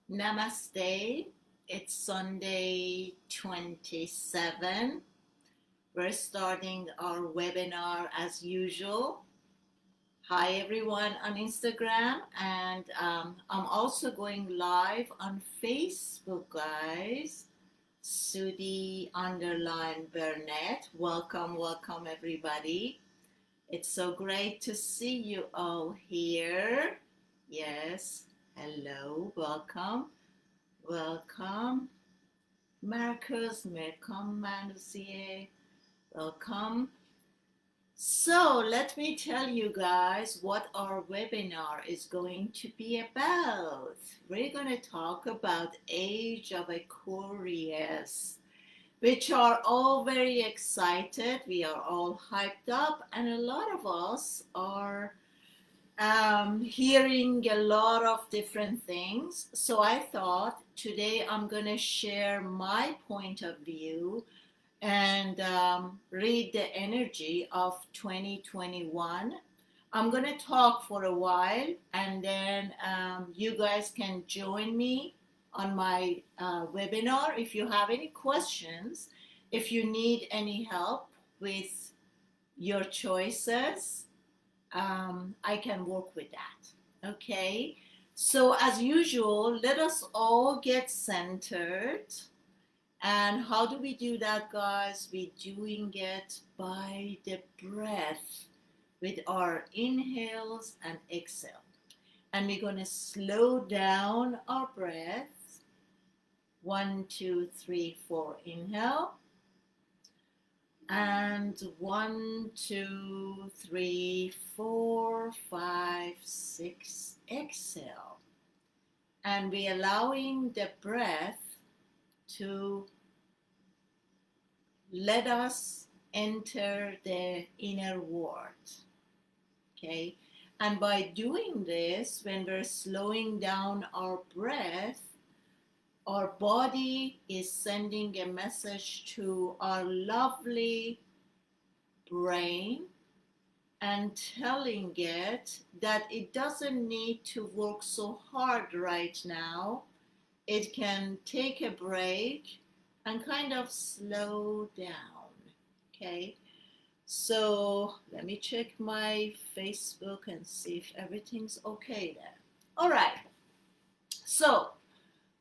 Namaste. It's Sunday 27. We're starting our webinar as usual. Hi everyone on Instagram, and I'm also going live on Facebook, guys. Sudi burnett. Welcome everybody. It's so great to see you all here. Yes, hello, welcome. Marcus, welcome, Manusie, welcome. So let me tell you guys what our webinar is going to be about. We're going to talk about Age of Aquarius, which are all very excited. We are all hyped up, and a lot of us are hearing a lot of different things. So I thought today I'm going to share my point of view and read the energy of 2021. I'm going to talk for a while, and then you guys can join me on my webinar if you have any questions, if you need any help with your choices. I can work with that. Okay, so as usual, let us all get centered. And how do we do that, guys? We're doing it by the breath with our inhales and exhale. And we're going to slow down our breath. 1, 2, 3, 4, inhale. And 1, 2, 3, 4, 5, 6, exhale. And we're allowing the breath to let us enter the inner world. Okay? And by doing this, when we're slowing down our breath, our body is sending a message to our lovely brain and telling it that it doesn't need to work so hard right now. It can take a break and kind of slow down. Okay, so let me check my Facebook and see if everything's okay there. All right, so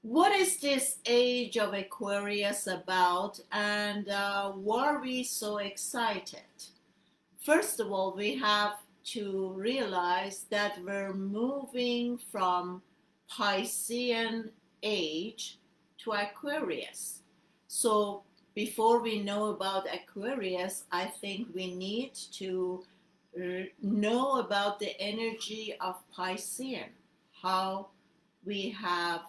what is this Age of Aquarius about, and why are we so excited? First of all, we have to realize that we're moving from Piscean age to Aquarius. So before we know about Aquarius, I think we need to know about the energy of Piscean, how we have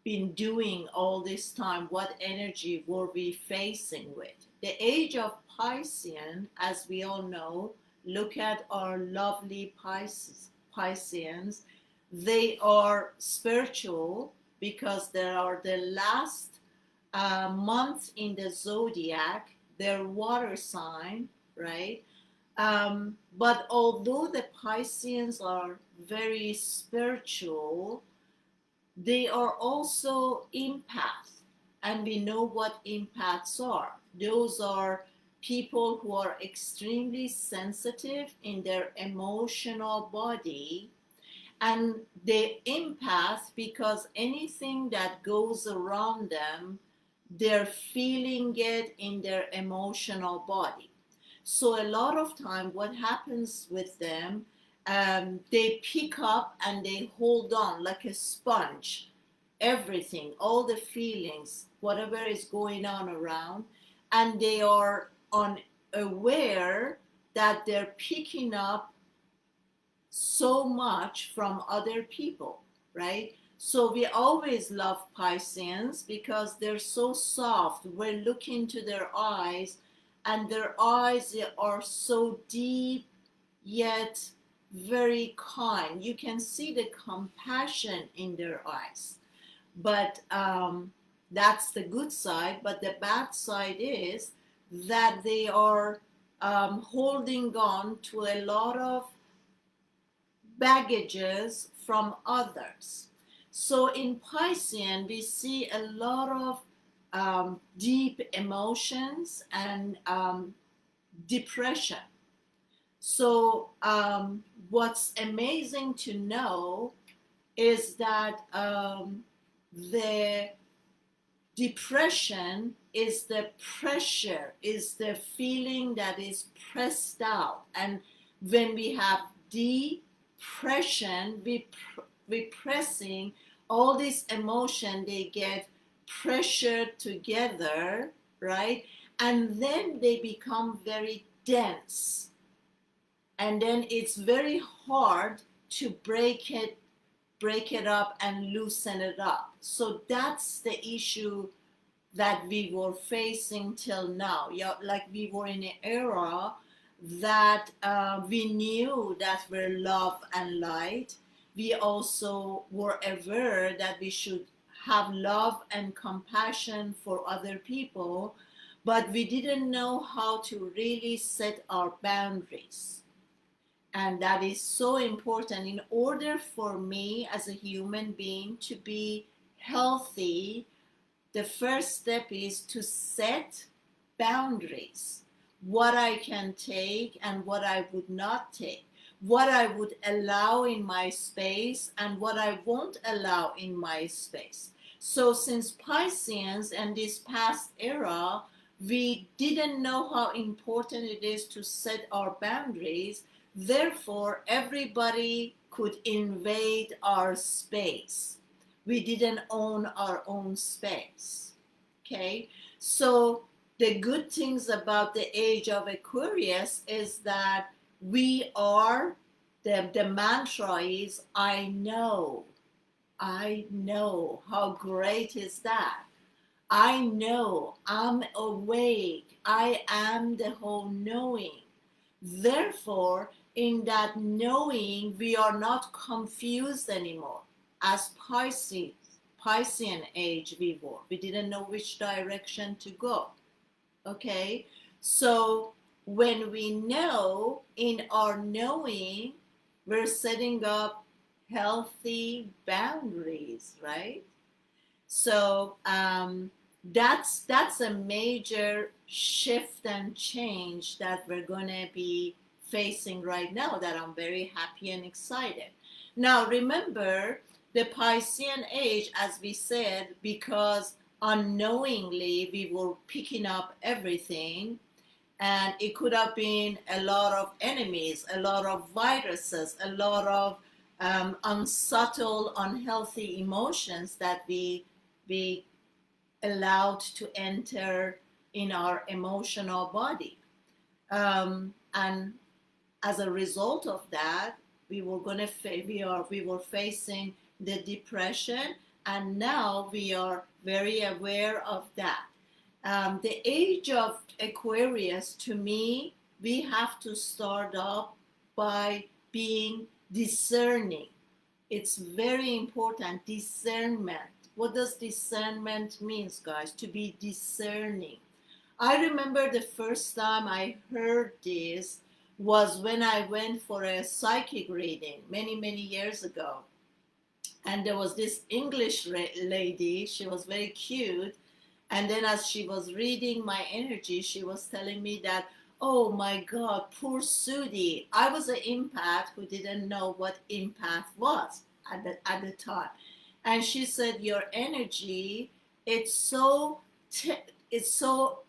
been doing all this time, what energy were we facing with. The age of Piscean, as we all know, look at our lovely Pisceans. They are spiritual because they are the last month in the zodiac, their water sign, right? But although the Pisceans are very spiritual, they are also empaths, and we know what empaths are. Those are people who are extremely sensitive in their emotional body, and they empath because anything that goes around them, they're feeling it in their emotional body. So a lot of time what happens with them, they pick up and they hold on like a sponge, everything, all the feelings, whatever is going on around, and they are unaware that they're picking up so much from other people, right? So we always love Pisceans because they're so soft. We're looking to their eyes, and their eyes are so deep yet very kind. You can see the compassion in their eyes. But that's the good side. But the bad side is that they are holding on to a lot of baggages from others. So in Piscean, we see a lot of deep emotions and depression. So what's amazing to know is that the depression is the pressure, is the feeling that is pressed out. And when we have depression, we pressing all this emotion, they get pressured together, right? And then they become very dense. And then it's very hard to break it up and loosen it up. So that's the issue that we were facing till now. Yeah, like we were in an era that we knew that we're love and light. We also were aware that we should have love and compassion for other people, but we didn't know how to really set our boundaries. And that is so important. In order for me as a human being to be healthy, the first step is to set boundaries. What I can take and what I would not take. What I would allow in my space and what I won't allow in my space. So since Pisceans and this past era, we didn't know how important it is to set our boundaries. Therefore, everybody could invade our space. We didn't own our own space. Okay? So the good things about the age of Aquarius is that we are, the mantra is, I know. I know. How great is that? I know. I'm awake. I am the whole knowing. Therefore, in that knowing, we are not confused anymore. As Piscean age we were. We didn't know which direction to go. Okay? So when we know, in our knowing, we're setting up healthy boundaries, right? So that's a major shift and change that we're going to be facing right now, that I'm very happy and excited. Now remember, the Piscean age, as we said, because unknowingly we were picking up everything, and it could have been a lot of enemies, a lot of viruses, a lot of unsubtle, unhealthy emotions that we allowed to enter in our emotional body. And as a result of that, we were facing the depression, and now we are very aware of that. The age of Aquarius, to me, we have to start off by being discerning. It's very important. Discernment. What does discernment means, guys? To be discerning. I remember the first time I heard this was when I went for a psychic reading many years ago. And there was this English lady. She was very cute. And then as she was reading my energy, she was telling me that, oh my God, poor Sudi. I was an empath who didn't know what empath was at the time. And she said, your energy, it's so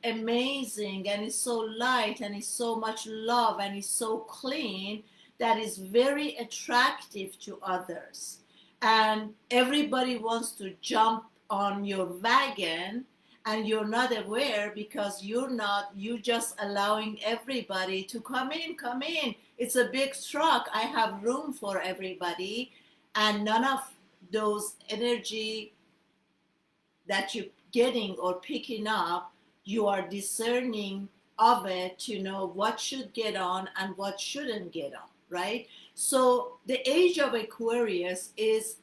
amazing, and it's so light, and it's so much love, and it's so clean, that is very attractive to others. And everybody wants to jump on your wagon, and you're not aware because you're just allowing everybody to come in. It's a big truck. I have room for everybody. And none of those energy that you're getting or picking up, you are discerning of it to know what should get on and what shouldn't get on, right? So the age of Aquarius is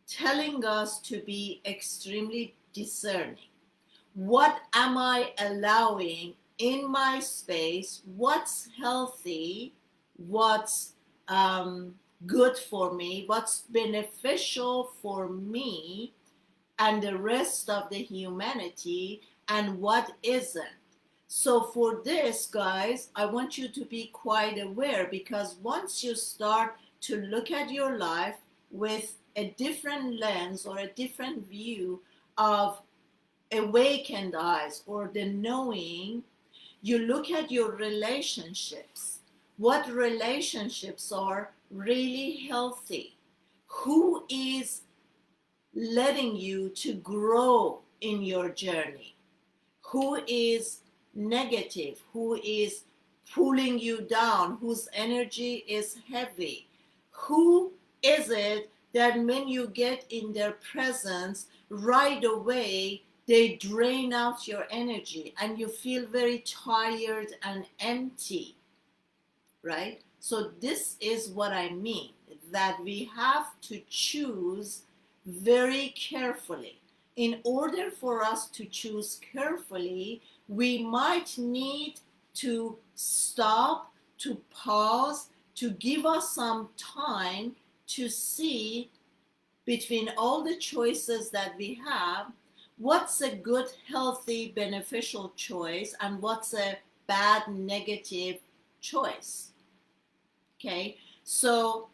telling us to be extremely discerning. What am I allowing in my space? What's healthy? What's good for me, what's beneficial for me and the rest of the humanity, and what isn't. So for this, guys, I want you to be quite aware, because once you start to look at your life with a different lens or a different view of awakened eyes or the knowing, you look at your relationships. What relationships are really healthy? Who is letting you to grow in your journey? Who is negative? Who is pulling you down? Whose energy is heavy? Who is it that when you get in their presence, right away they drain out your energy and you feel very tired and empty, right? So this is what I mean, that we have to choose very carefully. In order for us to choose carefully, we might need to stop, to pause, to give us some time to see between all the choices that we have, what's a good, healthy, beneficial choice and what's a bad, negative choice. Okay, so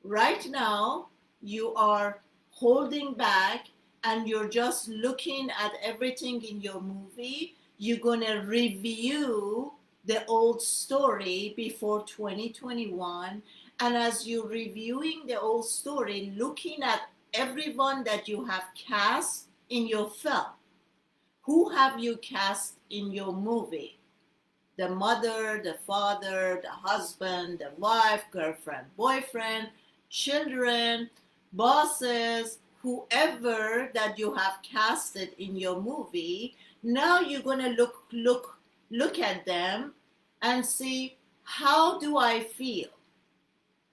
right now you are holding back and you're just looking at everything in your movie. You're going to review the old story before 2021. And as you're reviewing the old story, looking at everyone that you have cast in your film, who have you cast in your movie? The mother, the father, the husband, the wife, girlfriend, boyfriend, children, bosses, whoever that you have casted in your movie. Now you're going to look at them and see, how do I feel?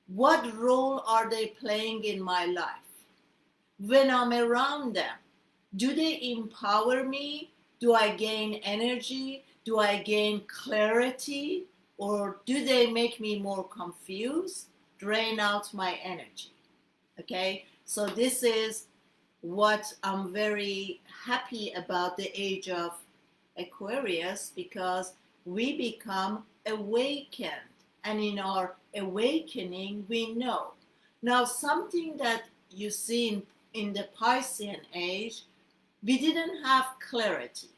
What role are they playing in my life? When I'm around them, do they empower me? Do I gain energy? Do I gain clarity? Or do they make me more confused, drain out my energy? Okay, so this is what I'm very happy about the age of Aquarius, because we become awakened, and in our awakening we know. Now something that you see in the Piscean age, we didn't have clarity.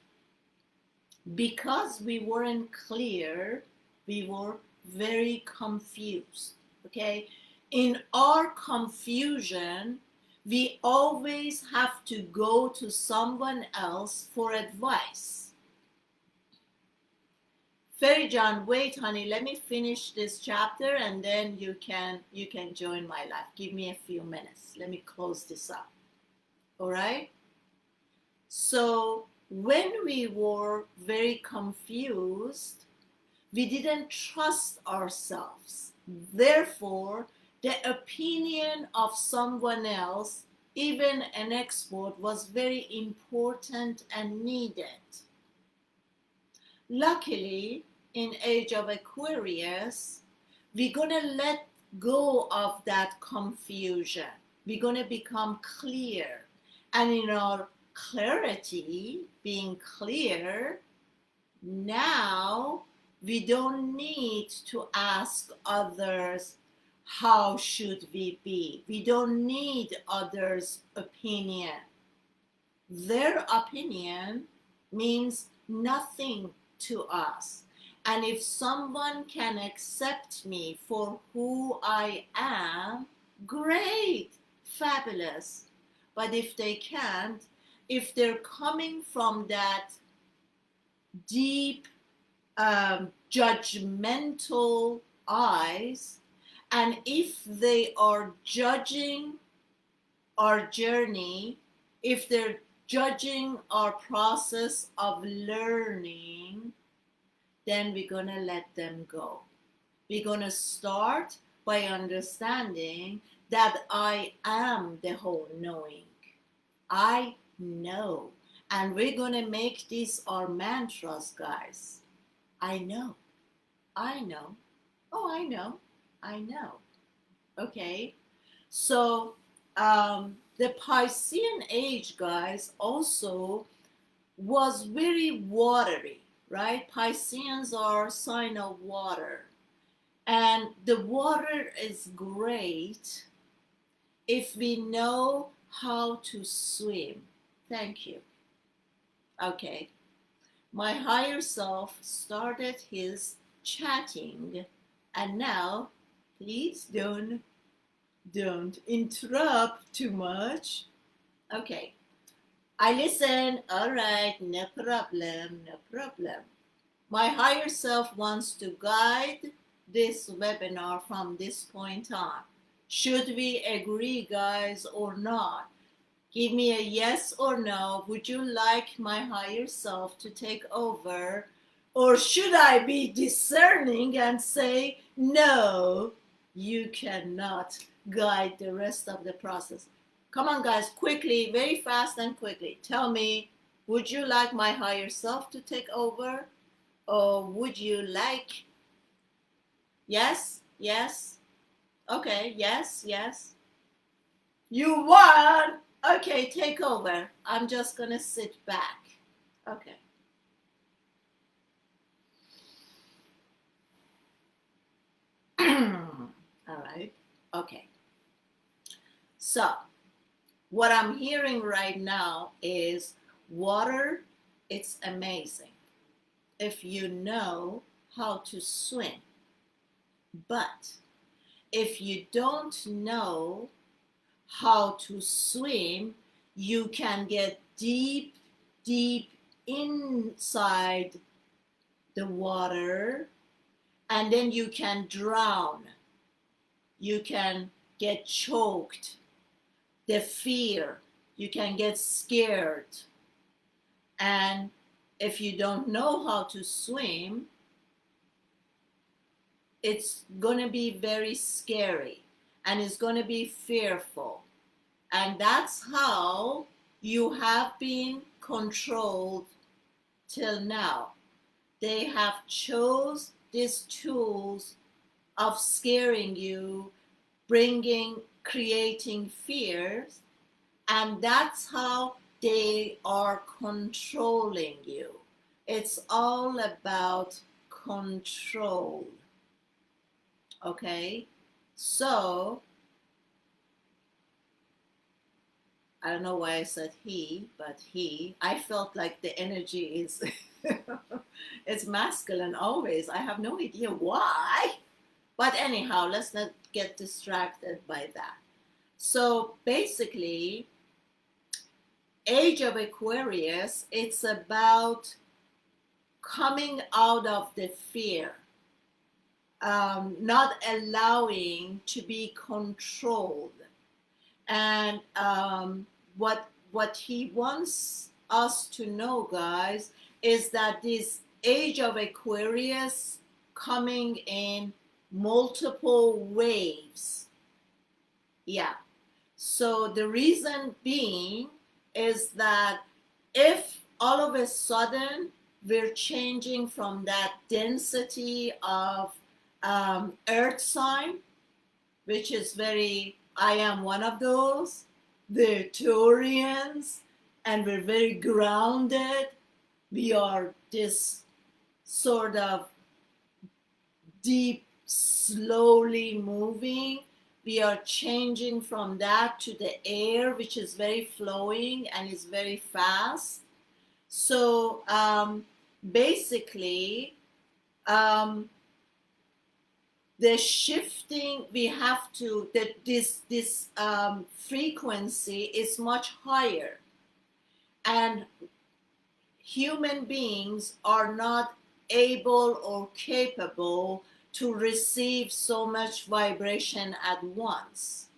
Because we weren't clear, we were very confused. Okay, in our confusion, we always have to go to someone else for advice. Fairy John, wait honey, let me finish this chapter and then you can join my life. Give me a few minutes, let me close this up. All right, so when we were very confused, we didn't trust ourselves. Therefore, the opinion of someone else, even an expert, was very important and needed. Luckily, in age of Aquarius, we're going to let go of that confusion. We're going to become clear. And in our clarity, being clear, now we don't need to ask others, how should we be? We don't need others' opinion. Their opinion means nothing to us. And if someone can accept me for who I am, great, fabulous. But if they can't, if they're coming from that deep judgmental eyes, and if they are judging our journey, if they're judging our process of learning, then we're going to let them go. We're going to start by understanding that I am the whole knowing. I know. And we're going to make these our mantras, guys. I know. I know. Oh, I know. I know. Okay, so the Piscean age, guys, also was very watery, right? Pisceans are sign of water, and the water is great if we know how to swim. Thank you. Okay, my higher self started his chatting, and now please don't interrupt too much. Okay, I listen. All right, no problem, no problem. My higher self wants to guide this webinar from this point on. Should we agree, guys, or not? Give me a yes or no. Would you like my higher self to take over? Or should I be discerning and say, no, you cannot guide the rest of the process? Come on, guys, quickly, very fast and quickly. Tell me, would you like my higher self to take over? Or would you like, yes, yes, okay, yes, yes. You won! Okay, take over. I'm just gonna sit back. Okay. All right. Okay. So, what I'm hearing right now is water, it's amazing if you know how to swim. But if you don't know how to swim, you can get deep, deep inside the water, and then you can drown. You can get choked. The fear, you can get scared. And if you don't know how to swim, it's going to be very scary and it's going to be fearful. And that's how you have been controlled till now. They have chose these tools of scaring you, creating fears, and that's how they are controlling you. It's all about control. Okay? So, I don't know why I said he, but I felt like the energy is, it's masculine always. I have no idea why. But anyhow, let's not get distracted by that. So basically, Age of Aquarius, it's about coming out of the fear, not allowing to be controlled. And what he wants us to know, guys, is that this Age of Aquarius coming in multiple waves. Yeah. So the reason being is that if all of a sudden we're changing from that density of earth sign, which is very, I am one of those, the Taurians, and we're very grounded. We are this sort of deep, slowly moving. We are changing from that to the air, which is very flowing and is very fast. So basically, the shifting we have to, that this frequency is much higher, and human beings are not able or capable to receive so much vibration at once.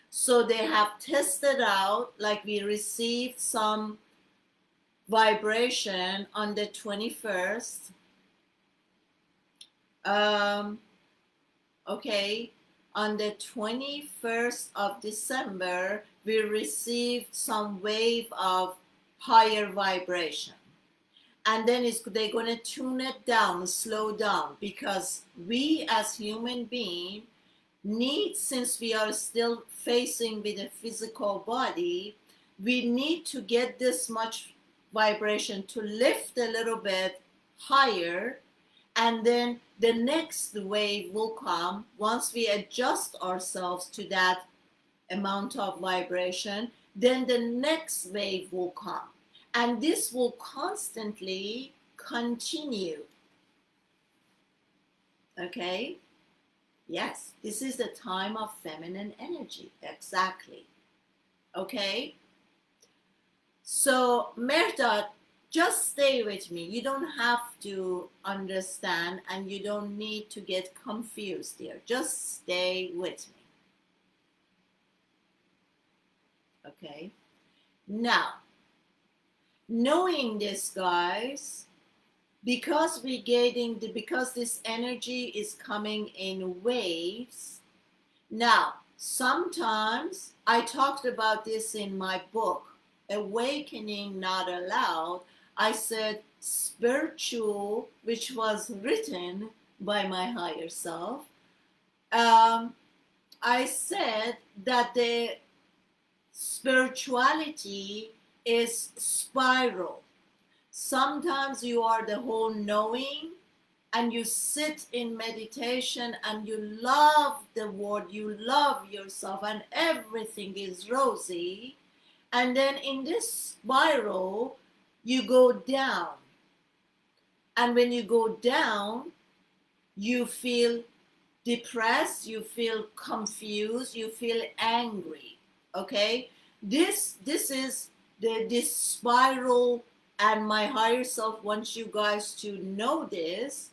So they have tested out, like we received some vibration on the 21st. Okay, on the 21st of December, we received some wave of higher vibration. And then they're going to tune it down, slow down, because we as human beings, need, since we are still facing with a physical body, we need to get this much vibration to lift a little bit higher, and then the next wave will come once we adjust ourselves to that amount of vibration. Then the next wave will come, and this will constantly continue. Okay? Yes, this is the time of feminine energy. Exactly. Okay? So, Mehrdad, just stay with me. You don't have to understand and you don't need to get confused here. Just stay with me. Okay? Now, knowing this, guys, because this energy is coming in waves. Now, sometimes I talked about this in my book, Awakening Not Allowed. I said spiritual, which was written by my higher self. I said that the spirituality is spiral. Sometimes you are the whole knowing and you sit in meditation and you love the word, you love yourself, and everything is rosy. And then in this spiral, you go down. And when you go down, you feel depressed, you feel confused, you feel angry. Okay? This is this spiral, and my higher self wants you guys to know this.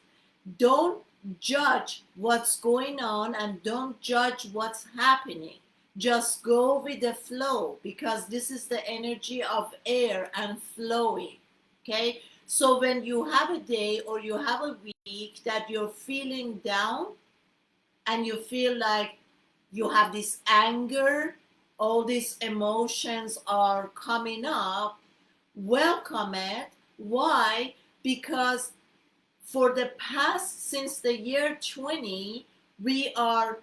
Don't judge what's going on and don't judge what's happening. Just go with the flow, because this is the energy of air and flowing. Okay? So when you have a day or you have a week that you're feeling down and you feel like you have this anger, all these emotions are coming up, welcome it. Why? Because for the past, since the year 20, we are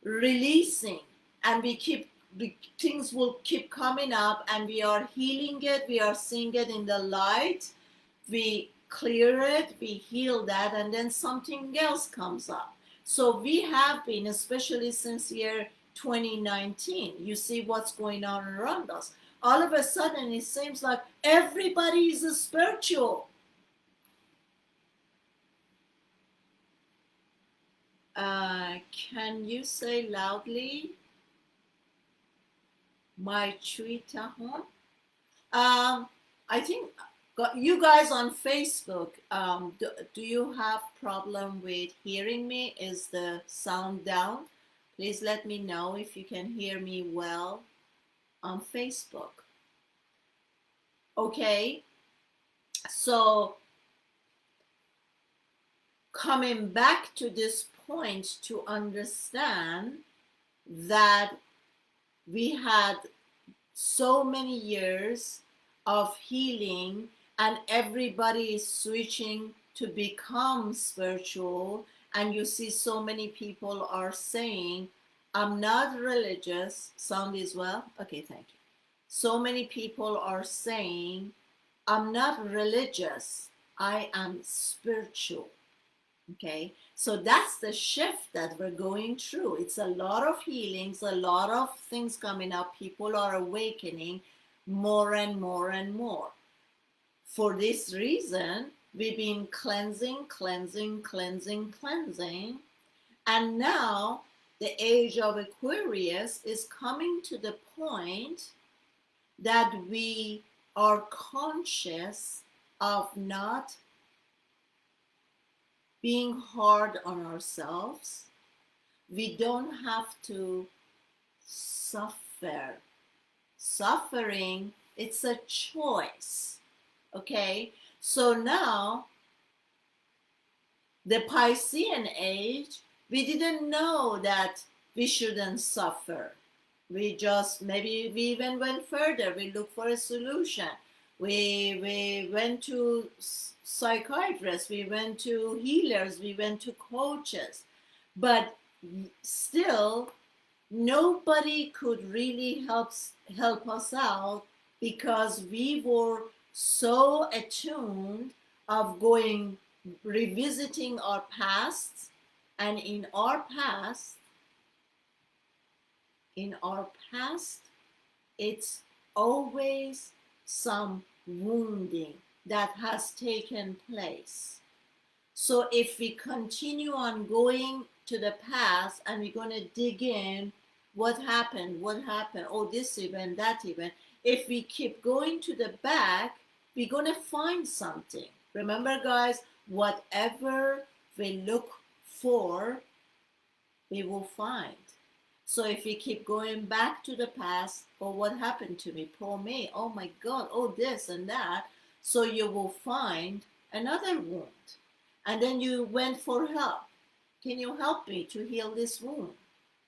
releasing, and things will keep coming up, and we are healing it, we are seeing it in the light, we clear it, we heal that, and then something else comes up. So we have been, especially since year 2019, you see what's going on around us. All of a sudden, it seems like everybody is spiritual. Can you say loudly? My Twitter home? I think you guys on Facebook, do you have problem with hearing me? Is the sound down? Please let me know if you can hear me well on Facebook. Okay, so coming back to this point to understand that we had so many years of healing and everybody is switching to become spiritual, and you see so many people are saying, I'm not religious. Sound is well? Okay, thank you. So many people are saying, I'm not religious, I am spiritual. Okay, so that's the shift that we're going through. It's a lot of healings, a lot of things coming up. People are awakening more and more and more. For this reason, we've been cleansing. And now the age of Aquarius is coming to the point that we are conscious of not being hard on ourselves. We don't have to suffer. Suffering, it's a choice. Okay? So now, the Piscean age, we didn't know that we shouldn't suffer. Maybe we even went further. We looked for a solution. We went to psychiatrists, we went to healers, we went to coaches. But still nobody could really help us out because we were so attuned of going revisiting our past, and in our past it's always some wounding that has taken place. So if we continue on going to the past and we're going to dig in, what happened, oh, this event, that event, if we keep going to the back, we're going to find something. Remember, guys, whatever we look for, we will find. So if we keep going back to the past, oh, what happened to me? Poor me. Oh my God. Oh, this and that. So you will find another wound. And then you went for help. Can you help me to heal this wound?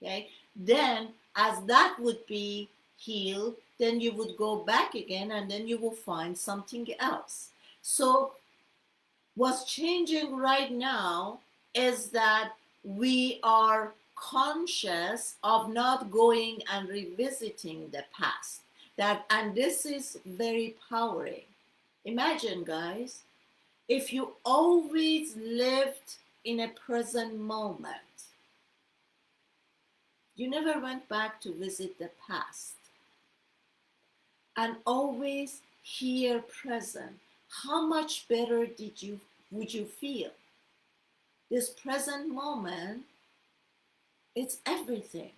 Okay. Then as that would be healed, then you would go back again and then you will find something else. So what's changing right now is that we are conscious of not going and revisiting the past. And this is very empowering. Imagine, guys, if you always lived in a present moment, you never went back to visit the past, and always here present, how much better would you feel? This present moment, it's everything.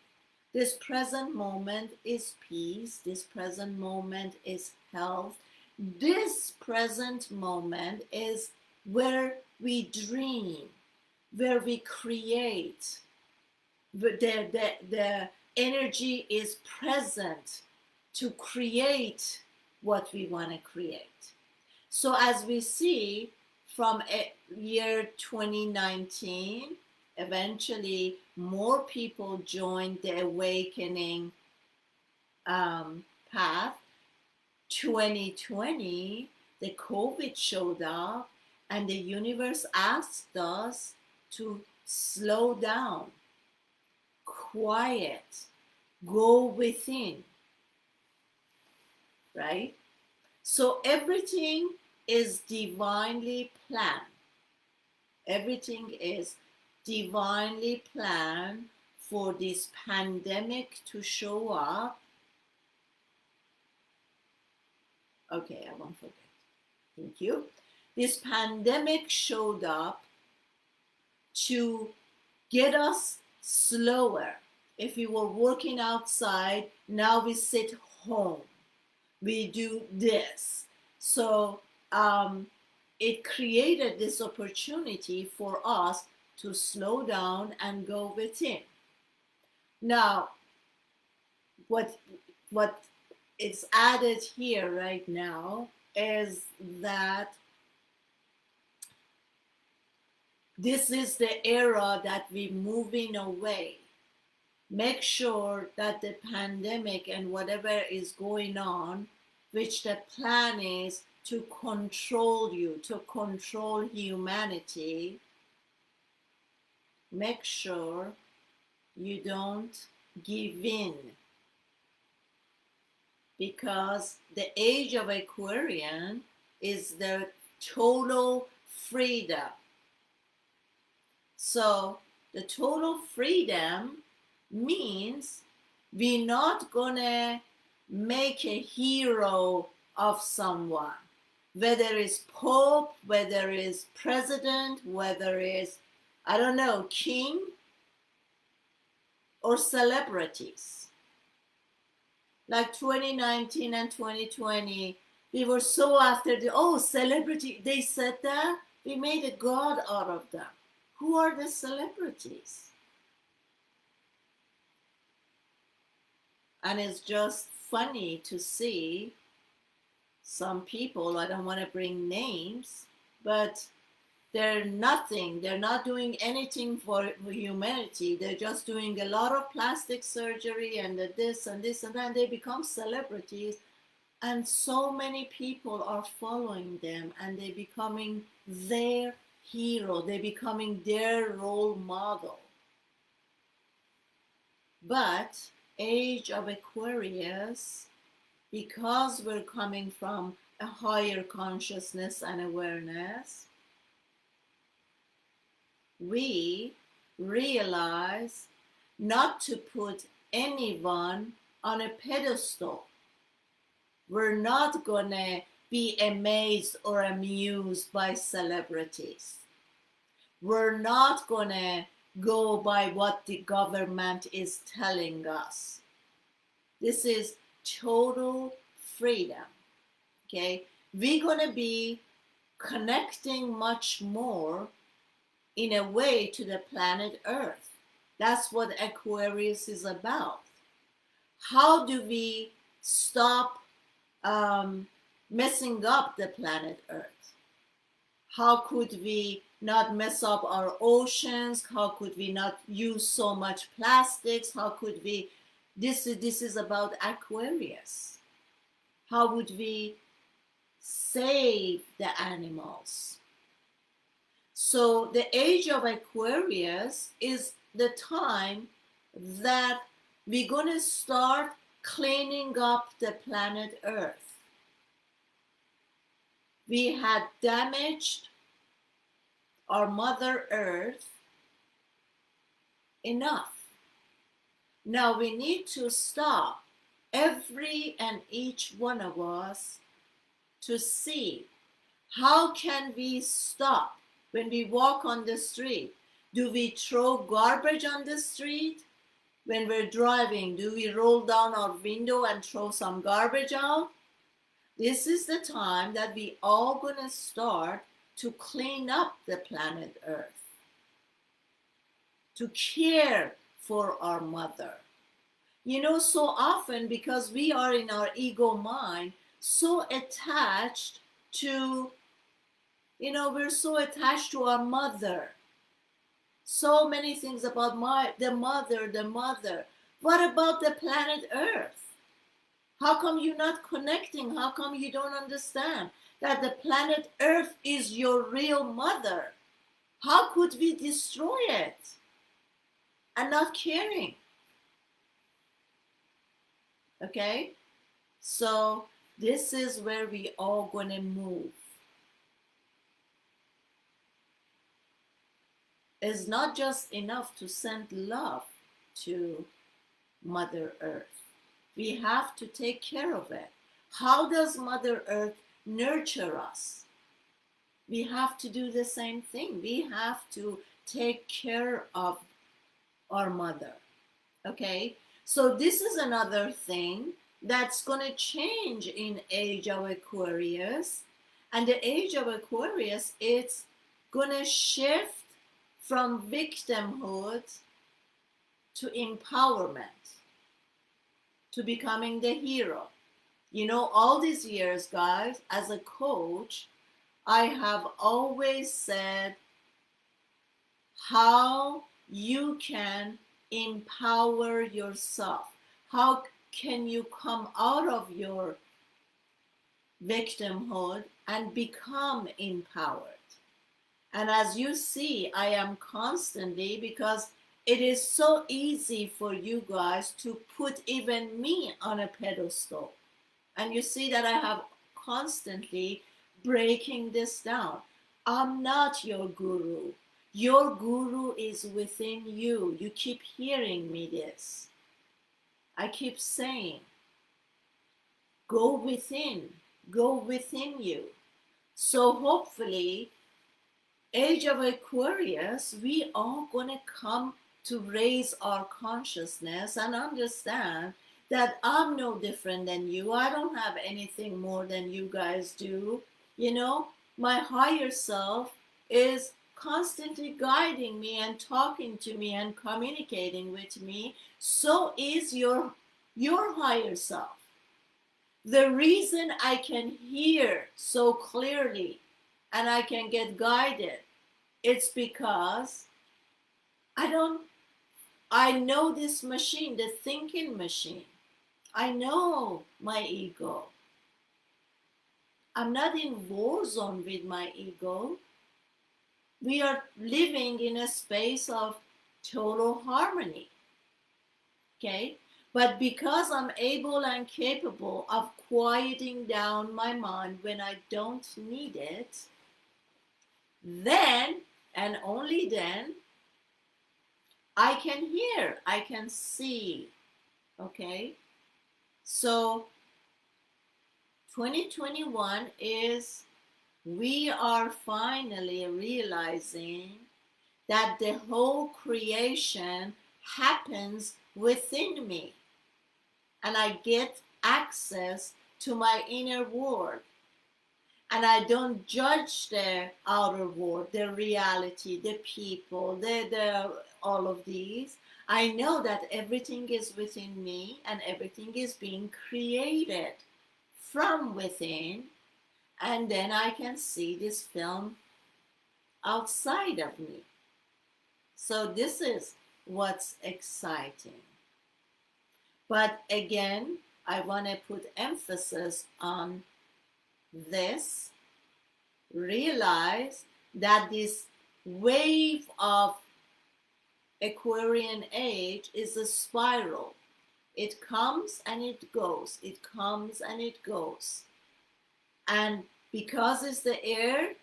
This present moment is peace. This present moment is health. This present moment is where we dream, where we create. The energy is present to create what we want to create. So as we see from year 2019, eventually more people joined the awakening path. 2020, the COVID showed up and the universe asked us to slow down, quiet, go within, right? So everything is divinely planned. Everything is divinely planned for this pandemic to show up. Okay, I won't forget. Thank you. This pandemic showed up to get us slower. If we were working outside, now we sit home. We do this. So it created this opportunity for us to slow down and go within. Now, what is added here right now is that this is the era that we're moving away. Make sure that the pandemic and whatever is going on, which the plan is to control you, to control humanity, make sure you don't give in. Because the age of Aquarian is the total freedom. So the total freedom means we're not gonna make a hero of someone, whether it's Pope, whether it's president, whether it's, I don't know, king or celebrities. Like 2019 and 2020, we were so after celebrity, they said that, we made a god out of them. Who are the celebrities? And it's just funny to see some people, I don't want to bring names, but they're nothing. They're not doing anything for humanity. They're just doing a lot of plastic surgery and this and this and that. And they become celebrities. And so many people are following them and they're becoming their hero. They're becoming their role model. But age of Aquarius, because we're coming from a higher consciousness and awareness, we realize not to put anyone on a pedestal. We're not gonna be amazed or amused by celebrities. We're not gonna go by what the government is telling us. This is total freedom. Okay, we're gonna be connecting much more in a way to the planet Earth. That's what Aquarius is about. How do we stop messing up the planet Earth? How could we not mess up our oceans? How could we not use so much plastics? How could we? This is about Aquarius. How would we save the animals? So the age of Aquarius is the time that we're going to start cleaning up the planet Earth. We had damaged our Mother Earth enough. Now we need to stop, every and each one of us, to see how can we stop. When we walk on the street, do we throw garbage on the street? When we're driving, do we roll down our window and throw some garbage out? This is the time that we all gonna start to clean up the planet Earth, to care for our mother. You know, so often, because we are in our ego mind, so attached to, we're so attached to our mother. So many things about the mother. What about the planet Earth? How come you're not connecting? How come you don't understand that the planet Earth is your real mother? How could we destroy it and not caring? Okay? So this is where we all gonna move. It's not just enough to send love to Mother Earth. We have to take care of it. How does Mother Earth nurture us? We have to do the same thing. We have to take care of our mother. Okay? So this is another thing that's going to change in age of Aquarius. And the age of Aquarius, it's going to shift from victimhood to empowerment, to becoming the hero. All these years, guys, as a coach, I have always said how you can empower yourself. How can you come out of your victimhood and become empowered? And as you see, I am constantly, because it is so easy for you guys to put even me on a pedestal. And you see that I have constantly breaking this down. I'm not your guru. Your guru is within you. You keep hearing me this. I keep saying, go within you. So hopefully, age of Aquarius, we are going to come to raise our consciousness and understand that I'm no different than you. I don't have anything more than you guys do. My higher self is constantly guiding me and talking to me and communicating with me. So is your higher self. The reason I can hear so clearly and I can get guided, it's because I know this machine, the thinking machine. I know my ego. I'm not in war zone with my ego. We are living in a space of total harmony. Okay? But because I'm able and capable of quieting down my mind when I don't need it, then and only then I can hear, I can see. Okay? So 2021 is, we are finally realizing that the whole creation happens within me, and I get access to my inner world, and I don't judge the outer world, the reality, the people, the all of these. I know that everything is within me and everything is being created from within, and then I can see this film outside of me. So this is what's exciting. But again, I want to put emphasis on this. Realize that this wave of Aquarian age is a spiral. It comes and it goes. It comes and it goes. And because it's the air,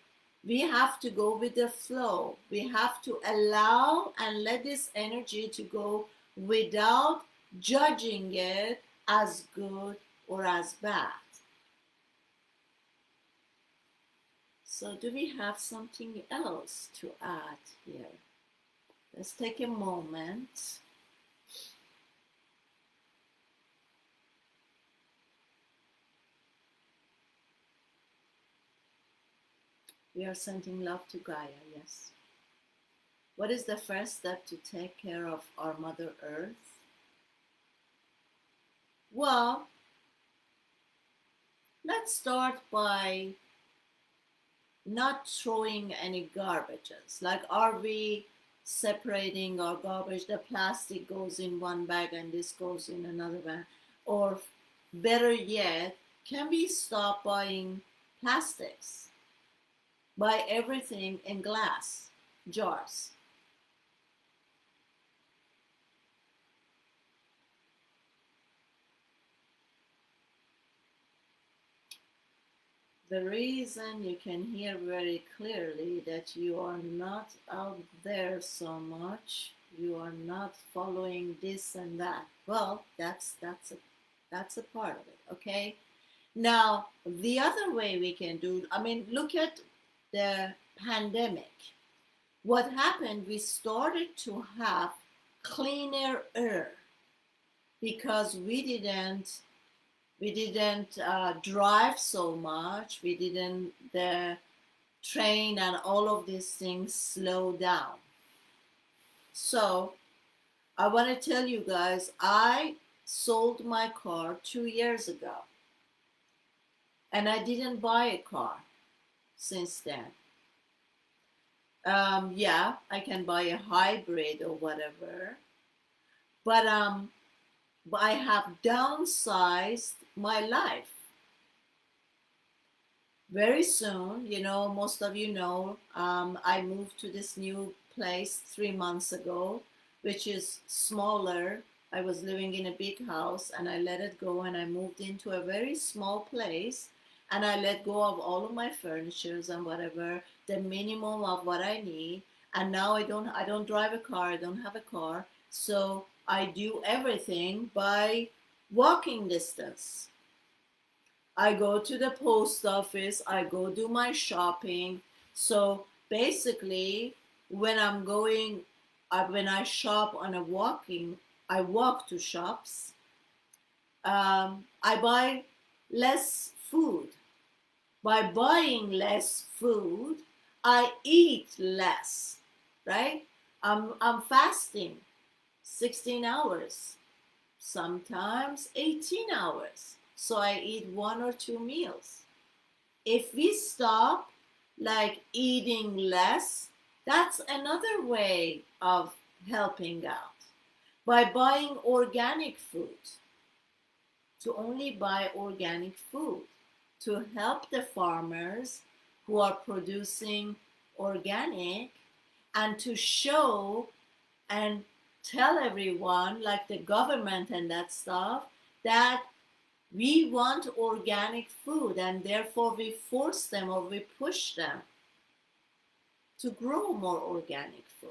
we have to go with the flow. We have to allow and let this energy to go without judging it as good or as bad. So do we have something else to add here? Let's take a moment. We are sending love to Gaia, yes. What is the first step to take care of our Mother Earth? Well, let's start by not throwing any garbages. Like, are we separating our garbage? The plastic goes in one bag and this goes in another bag. Or better yet, can we stop buying plastics? Buy everything in glass jars. The reason you can hear very clearly that you are not out there so much, you are not following this and that. Well, that's a part of it, okay? Now, the other way we can do, I mean, look at the pandemic. What happened, we started to have cleaner air because we didn't drive so much. We didn't the train and all of these things slow down. So I want to tell you guys, I sold my car 2 years ago, and I didn't buy a car since then. Yeah, I can buy a hybrid or whatever, but I have downsized my life. Very soon, most of you know, I moved to this new place 3 months ago, which is smaller. I was living in a big house and I let it go and I moved into a very small place, and I let go of all of my furnitures and whatever, the minimum of what I need. And now I don't drive a car, I don't have a car. So I do everything by walking distance. I go to the post office, I go do my shopping. So basically, when I'm going, when I shop on a walking, I walk to shops. I buy less food. By buying less food, I eat less, right? I'm fasting 16 hours, sometimes 18 hours. So I eat 1 or 2 meals. If we stop like eating less, that's another way of helping out. By buying organic food, to only buy organic food, to help the farmers who are producing organic, and to show and tell everyone, like the government and that stuff, that we want organic food, and therefore we force them or we push them to grow more organic food.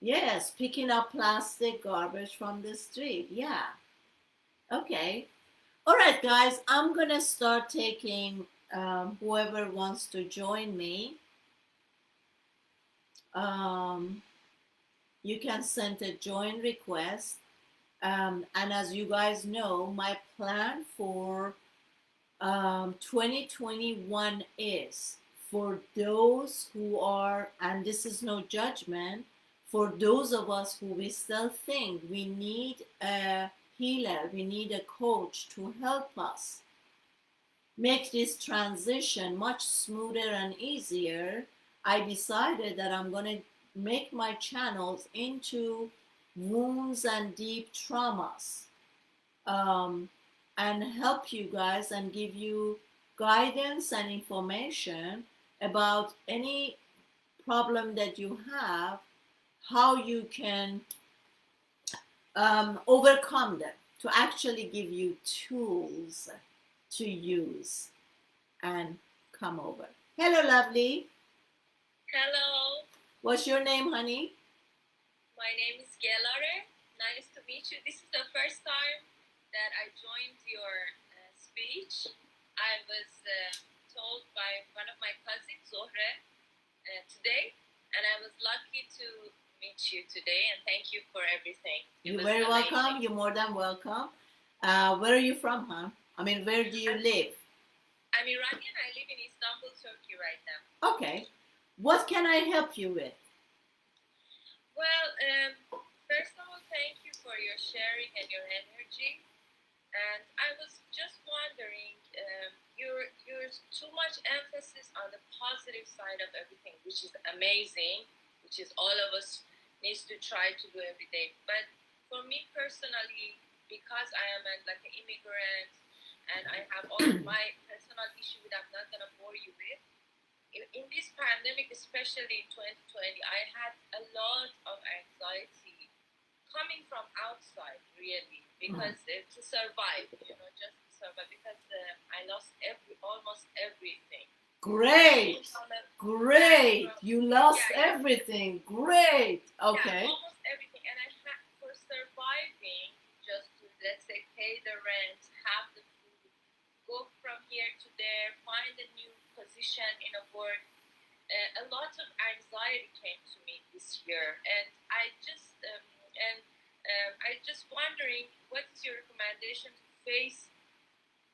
Yes, picking up plastic garbage from the street. Yeah. Okay. All right, guys, I'm going to start taking whoever wants to join me. You can send a join request. And as you guys know, my plan for 2021 is for those who are, and this is no judgment, for those of us who we still think we need a healer, we need a coach to help us make this transition much smoother and easier. I decided that I'm going to make my channels into wounds and deep traumas, and help you guys and give you guidance and information about any problem that you have, how you can overcome them, to actually give you tools to use and come over. Hello, lovely. Hello. What's your name, honey? My name is Gelare. Nice to meet you. This is the first time that I joined your speech. I was told by one of my cousins, Zohre, today, and I was lucky to meet you today, and thank you for everything. You're very welcome. You're more than welcome. Where are you from, huh? I mean, where do you live? I'm Iranian. I live in Istanbul, Turkey right now. Okay. What can I help you with? Well, first of all, thank you for your sharing and your energy. And I was just wondering, you're too much emphasis on the positive side of everything, which is amazing, which is all of us needs to try to do every day. But for me personally, because I am like an immigrant and I have all of my personal issues that I'm not going to bore you with, in this pandemic, especially in 2020, I had a lot of anxiety coming from outside, really, because to survive, just to survive, because I lost almost everything. Great, great. You lost everything. Great. Okay. Yeah, almost everything, and I had for surviving, just to, let's say, pay the rent, have the food, go from here to there, find a new position in a work. A lot of anxiety came to me this year, and I just wondering, what is your recommendation to face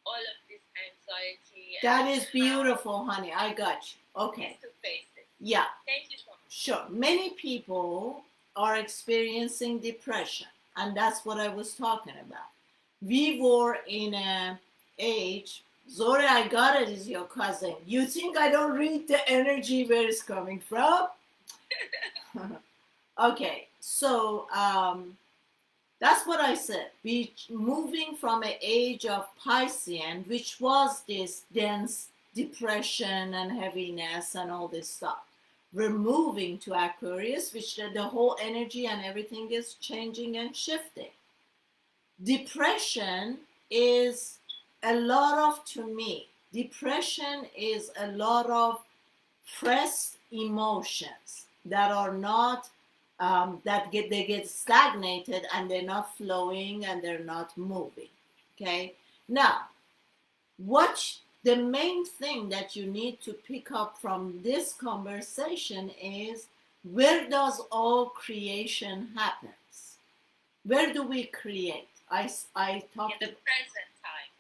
all of this anxiety? That is beautiful, honey. I got you. Okay. To face it. Yeah. Thank you so much. Sure. Many people are experiencing depression, and that's what I was talking about. We were in an age. Zora, I got it, is your cousin. You think I don't read the energy where it's coming from? Okay, so that's what I said. We moving from an age of Pisces, which was this dense depression and heaviness and all this stuff. We're moving to Aquarius, which the whole energy and everything is changing and shifting. Depression is a lot of, to me, depression is a lot of pressed emotions that are not, they get stagnated and they're not flowing and they're not moving. Okay. Now, the main thing that you need to pick up from this conversation is, where does all creation happens? Where do we create? I talked in the present time.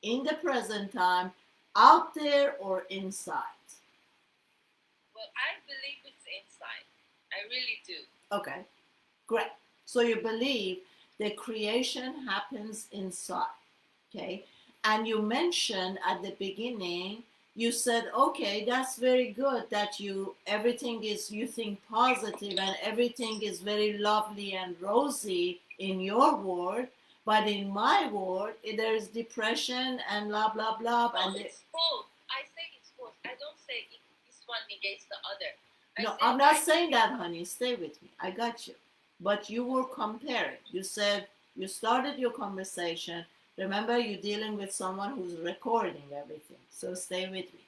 In the present time, out there or inside? Well, I believe it's inside. I really do. Okay, great. So you believe the creation happens inside, okay? And you mentioned at the beginning, you said, okay, that's very good that you think positive and everything is very lovely and rosy in your world, but in my world, there's depression and blah, blah, blah. And it's both. I say it's both. I don't say this one negates the other. I No, said I'm not I saying feel. that, honey. Stay with me. I got you. But you were comparing. You said you started your conversation. Remember, you're dealing with someone who's recording everything. So stay with me.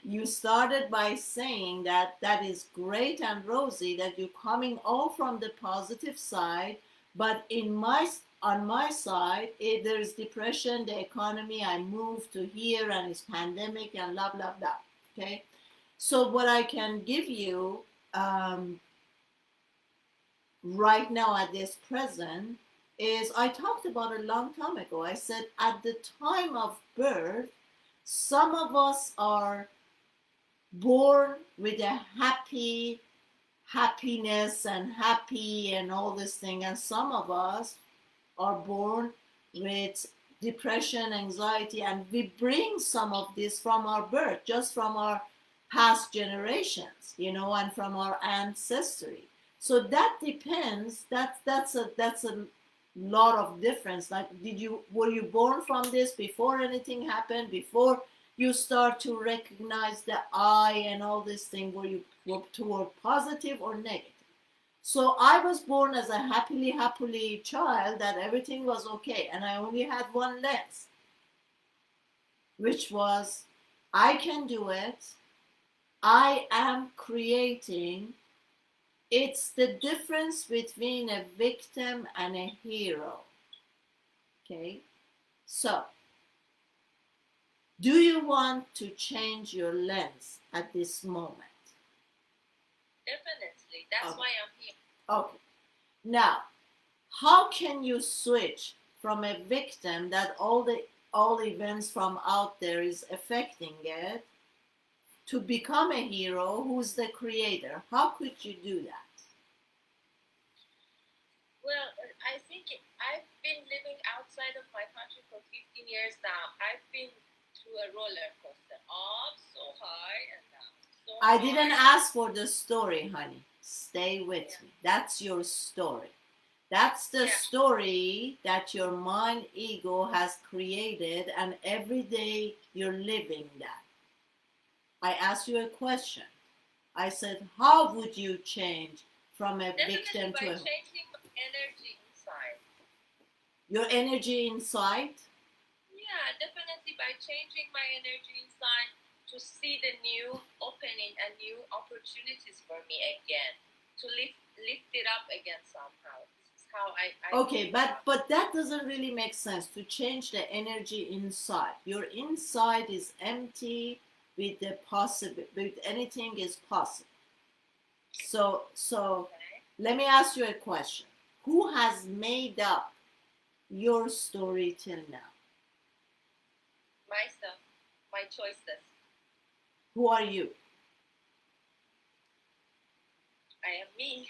You started by saying that that is great and rosy, that you're coming all from the positive side, but in my on my side, there's depression, the economy. I moved to here, and it's pandemic, and blah blah blah. Okay, so what I can give you um, right now at this present is I talked about a long time ago. I said at the time of birth, some of us are born with a happiness and happy and all this thing, and some of us are born with depression, anxiety, and we bring some of this from our birth, just from our past generations, and from our ancestry. So that depends. That's a lot of difference. Like, were you born from this before anything happened? Before you start to recognize the I and all this thing, were you toward positive or negative? So I was born as a happily child that everything was okay, and I only had one lens, which was I can do it. I am creating. It's the difference between a victim and a hero. Okay? So, do you want to change your lens at this moment? Definitely. That's Okay. why I'm here. Okay. Now, how can you switch from a victim that all events from out there is affecting it to become a hero who's the creator? How could you do that? Well, I think I've been living outside of my country for 15 years now. I've been through a roller coaster, up so high and down so I didn't high. ask for the story, honey. Stay with Yeah. me. That's your story. That's the Yeah. story that your mind ego has created, and every day you're living that. I asked you a question. I said, how would you change from a Definitely victim by to changing my energy inside. your energy inside? Yeah, definitely by changing my energy inside to see the new opening and new opportunities for me again. To lift it up again somehow. This is how I Okay, feel but that doesn't really make sense to change the energy inside. Your inside is empty with the possible, with anything is possible. So okay. let me ask you a question. Who has made up your story till now? Myself, my choices. Who are you? I am me.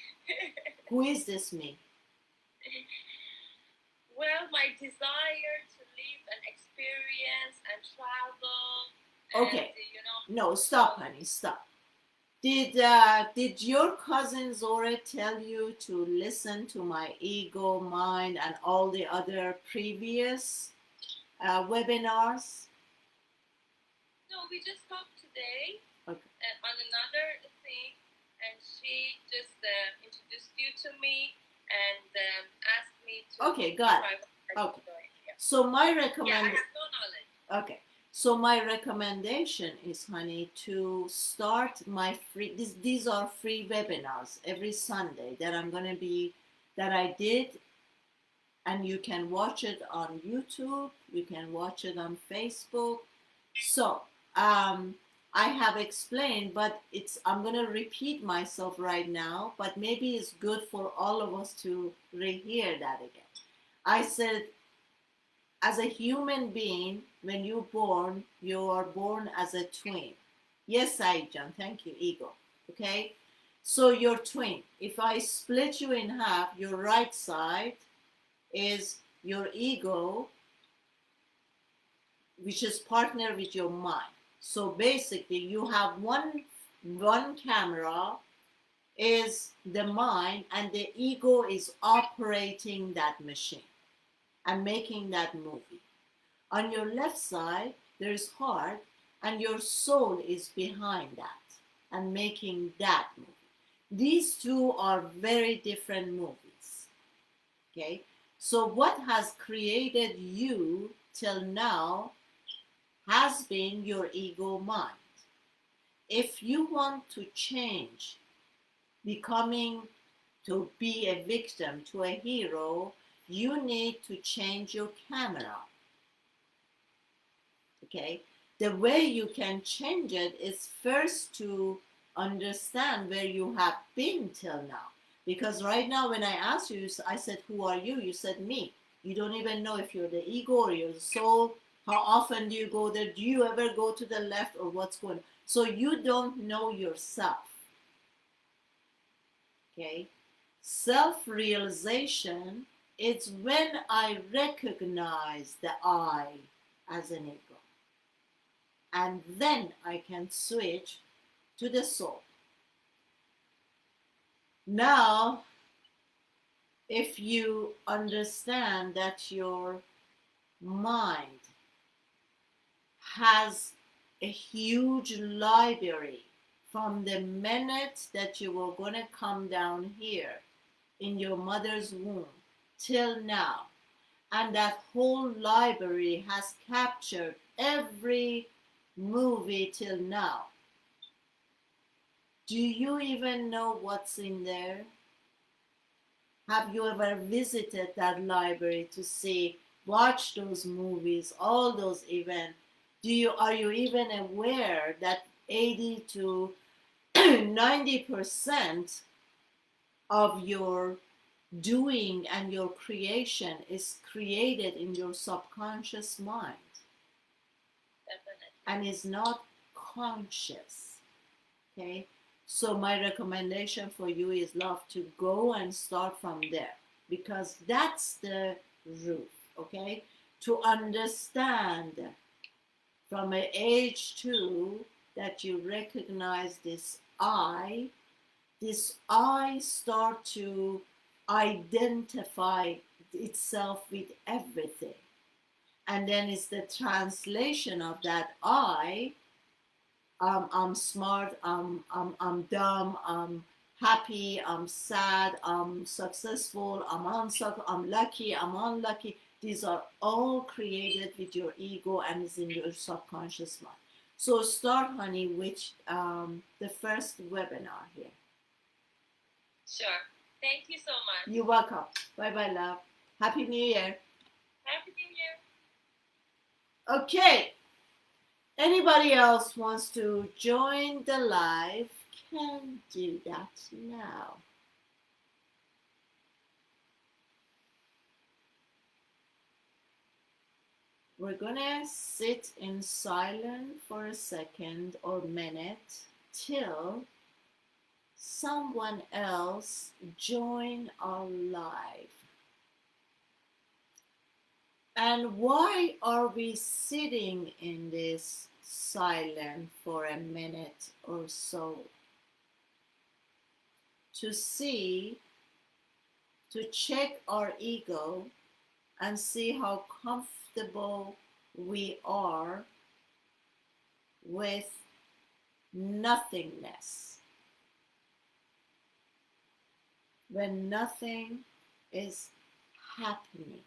Who is this me? Well, my desire to live and experience and travel and Okay, no, stop, honey, stop. Did your cousin Zora tell you to listen to my ego, mind, and all the other previous webinars? no, we just talked today Okay. on another thing, and she just introduced you to me and asked me to Okay, if got I it. wanted to Okay. join. Yeah. So my Yeah, I recommend. have no knowledge. Okay. So my recommendation is, honey, to start my free. These are free webinars every Sunday that that I did, and you can watch it on YouTube. You can watch it on Facebook. So I have explained, but I'm gonna repeat myself right now. But maybe it's good for all of us to rehear that again. I said, as a human being, when you're born, you are born as a twin. Yes, John. Thank you, ego. Okay, so your twin. If I split you in half, your right side is your ego, which is partner with your mind. So basically, you have one camera is the mind, and the ego is operating that machine and making that movie. On your left side, there's heart, and your soul is behind that. and making that movie. These two are very different movies. Okay? So, what has created you till now has been your ego mind. If you want to change, becoming to be a victim to a hero, you need to change your camera. Okay? The way you can change it is first to understand where you have been till now. Because right now, when I asked you, I said, "Who are you?" You said, "Me." You don't even know if you're the ego or your soul. How often do you go there? Do you ever go to the left or what's going on? So you don't know yourself. Okay? Self realization is when I recognize the I as an ego. And then I can switch to the soul. Now, if you understand that your mind has a huge library from the minute that you were going to come down here in your mother's womb till now, and that whole library has captured every movie till now, do you even know what's in there? Have you ever visited that library to see, watch those movies, all those events? Are you even aware that 80 to 90% of your doing and your creation is created in your subconscious mind? Definitely. And is not conscious? Okay, so my recommendation for you is, love, to go and start from there, because that's the root. Okay, to understand from an age 2 that you recognize this I start to identify itself with everything, and then it's the translation of that I. I'm smart, I'm dumb, I'm happy, I'm sad, I'm successful, I'm lucky, I'm unlucky. These are all created with your ego and is in your subconscious mind. So start, honey, with the first webinar here. Sure. Thank you so much. You're welcome. Bye-bye, love. Happy New Year. Happy New Year. Okay. Anybody else wants to join the live can do that now. We're gonna sit in silence for a second or minute till someone else join our live. And why are we sitting in this silence for a minute or so? To see, to check our ego and see how comfortable we are with nothingness. When nothing is happening.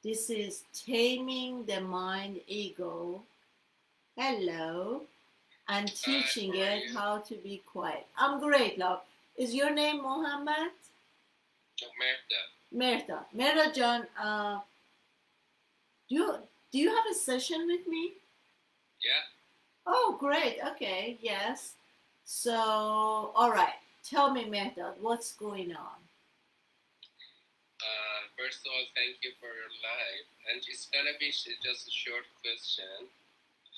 This is taming the mind ego. Hello. And teaching it how to be quiet. I'm great, love. Is your name Mohammed? Merta. Merta John, do you have a session with me? Yeah. Oh, great. Okay, yes. So, all right. Tell me, Merta, what's going on? First of all, thank you for your live. And it's gonna be just a short question.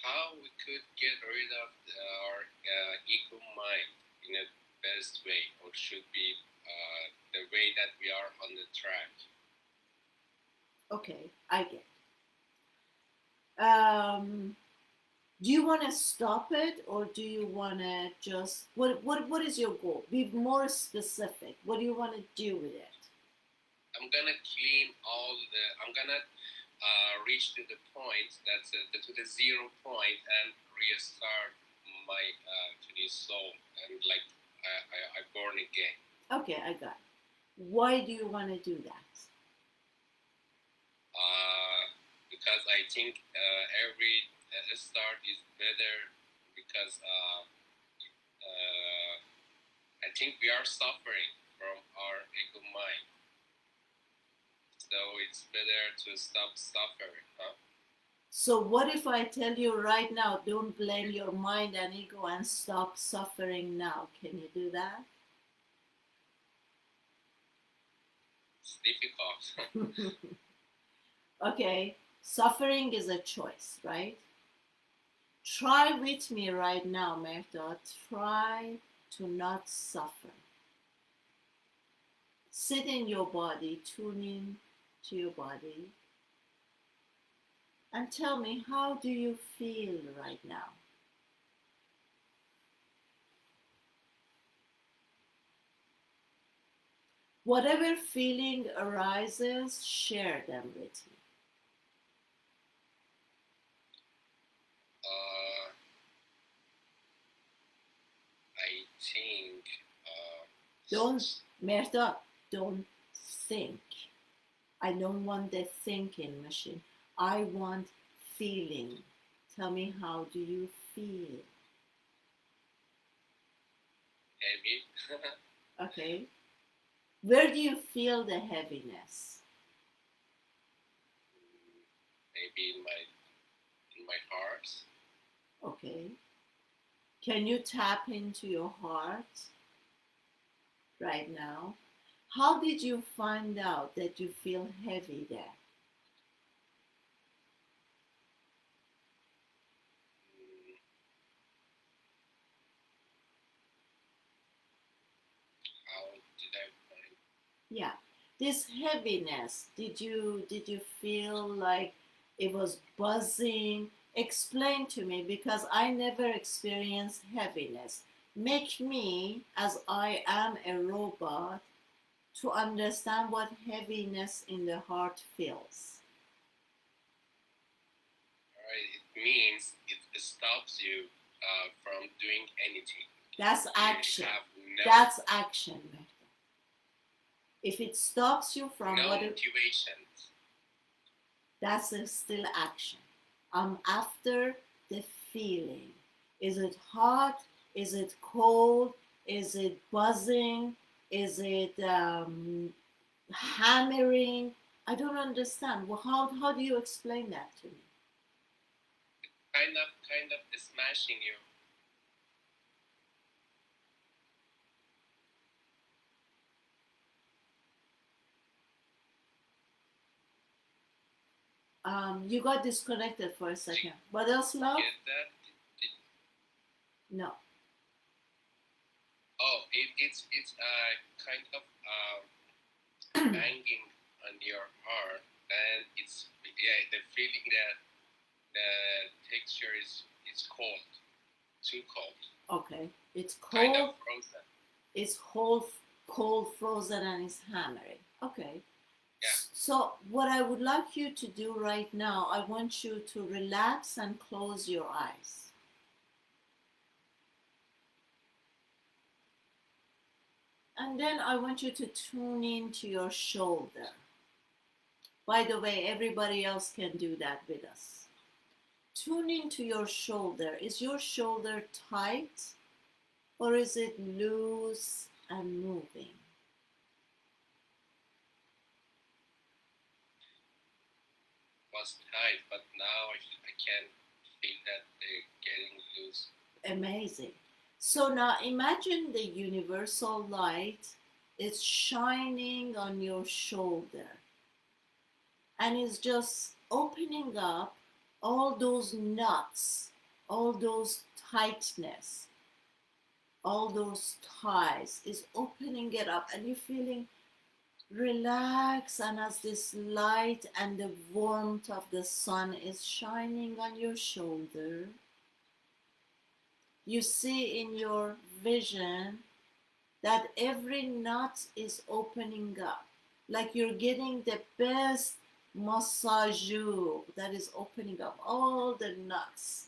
How we could get rid of our ego mind in a best way, or should be the way that we are on the track? Okay, I get. Do you want to stop it, or do you want to just what is your goal? Be more specific. What do you want to do with it? I'm gonna clean all the. I'm gonna reach to the point that's to the 0 point and restart my to this soul, and like I born again. Okay, I got it. Why do you want to do that? Because I think every start is better, because I think we are suffering from our ego mind. So it's better to stop suffering, huh? So what if I tell you right now, don't blame your mind and ego and stop suffering now? Can you do that? It's difficult. Okay, suffering is a choice, right? Try with me right now, Mehta. Try to not suffer. Sit in your body, tune in to your body, and tell me, how do you feel right now? Whatever feeling arises, share them with me. I think. Don't, Mehta, don't think. I don't want the thinking machine. I want feeling. Tell me, how do you feel? Heavy. Okay. Where do you feel the heaviness? Maybe in my heart. Okay. Can you tap into your heart right now? How did you find out that you feel heavy there? How did I find? Yeah. This heaviness, did you feel like it was buzzing? Explain to me, because I never experienced heaviness. Make me, as I am a robot, to understand what heaviness in the heart feels. Alright, it means it stops you from doing anything. That's You action. have That's action, Mehta. If it stops you from no what motivation. that's still action. I'm after the feeling. Is it hot? Is it cold? Is it buzzing? Is it hammering? I don't understand. Well, how do you explain that to me? Kind of smashing you. You got disconnected for a second. What else, love? Get that? No. Oh, it's kind of banging on your heart, and it's the feeling that the texture is cold, too cold. Okay. It's Kind cold. of frozen. It's whole cold, frozen, and it's hammering. Okay. Yeah. So what I would like you to do right now, I want you to relax and close your eyes. And then I want you to tune into your shoulder. By the way, everybody else can do that with us. Tune into your shoulder. Is your shoulder tight, or is it loose and moving? Was tight, but now I can feel that they're getting loose. Amazing. So now imagine the universal light is shining on your shoulder and is just opening up all those knots, all those tightness, all those ties, is opening it up, and you're feeling relaxed. And as this light and the warmth of the sun is shining on your shoulder, you see in your vision that every knot is opening up, like you're getting the best massage that is opening up all the knots.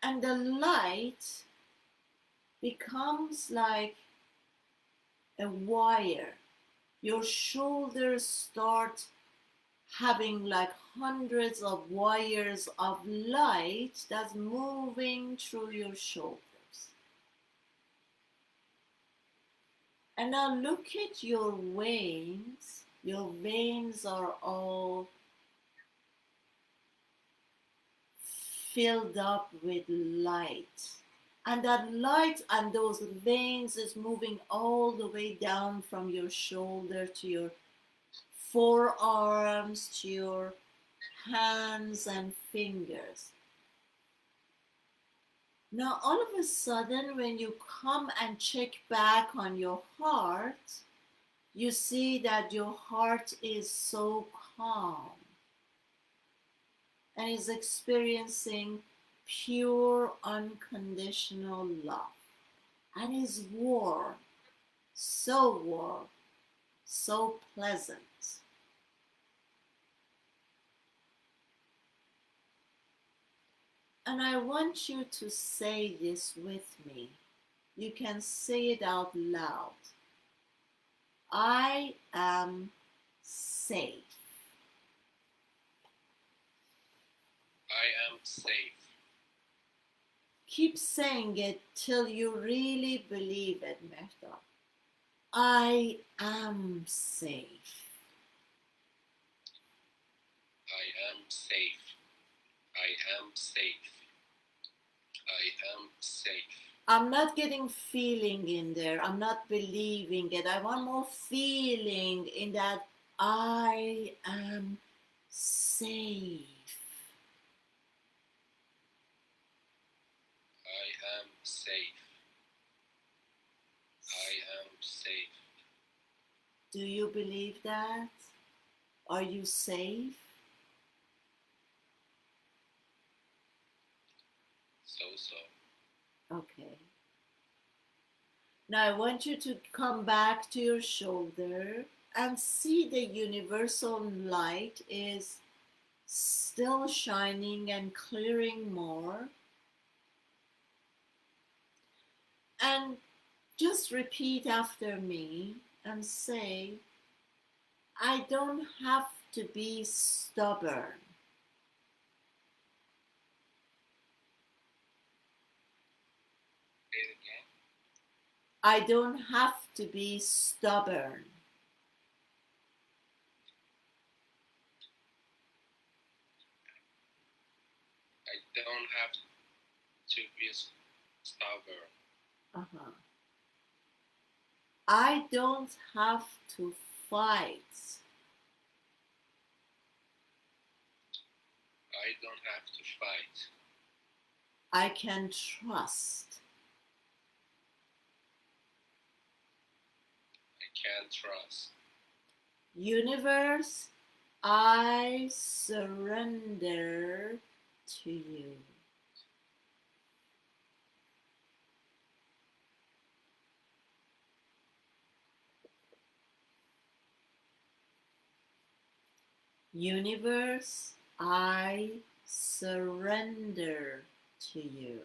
And the light becomes like a wire. Your shoulders start having like hundreds of wires of light that's moving through your shoulders. And now look at your veins. Your veins are all filled up with light. And that light and those veins is moving all the way down from your shoulder to your forearms, to your hands and fingers. Now, all of a sudden, when you come and check back on your heart, you see that your heart is so calm and is experiencing pure, unconditional love. And is warm, so pleasant. And I want you to say this with me. You can say it out loud. I am safe. I am safe. Keep saying it till you really believe it, Mehta. I am safe. I am safe. I am safe. I am safe. I'm not getting feeling in there. I'm not believing it. I want more feeling in that I am safe. I am safe. I am safe. Do you believe that? Are you safe? So. Okay. Now I want you to come back to your shoulder and see the universal light is still shining and clearing more. And just repeat after me and say, I don't have to be stubborn. Say it again. I don't have to be stubborn. I don't have to be stubborn. Uh-huh. I don't have to fight. I don't have to fight. I can trust. I can trust. Universe, I surrender to you. Universe, I surrender to you.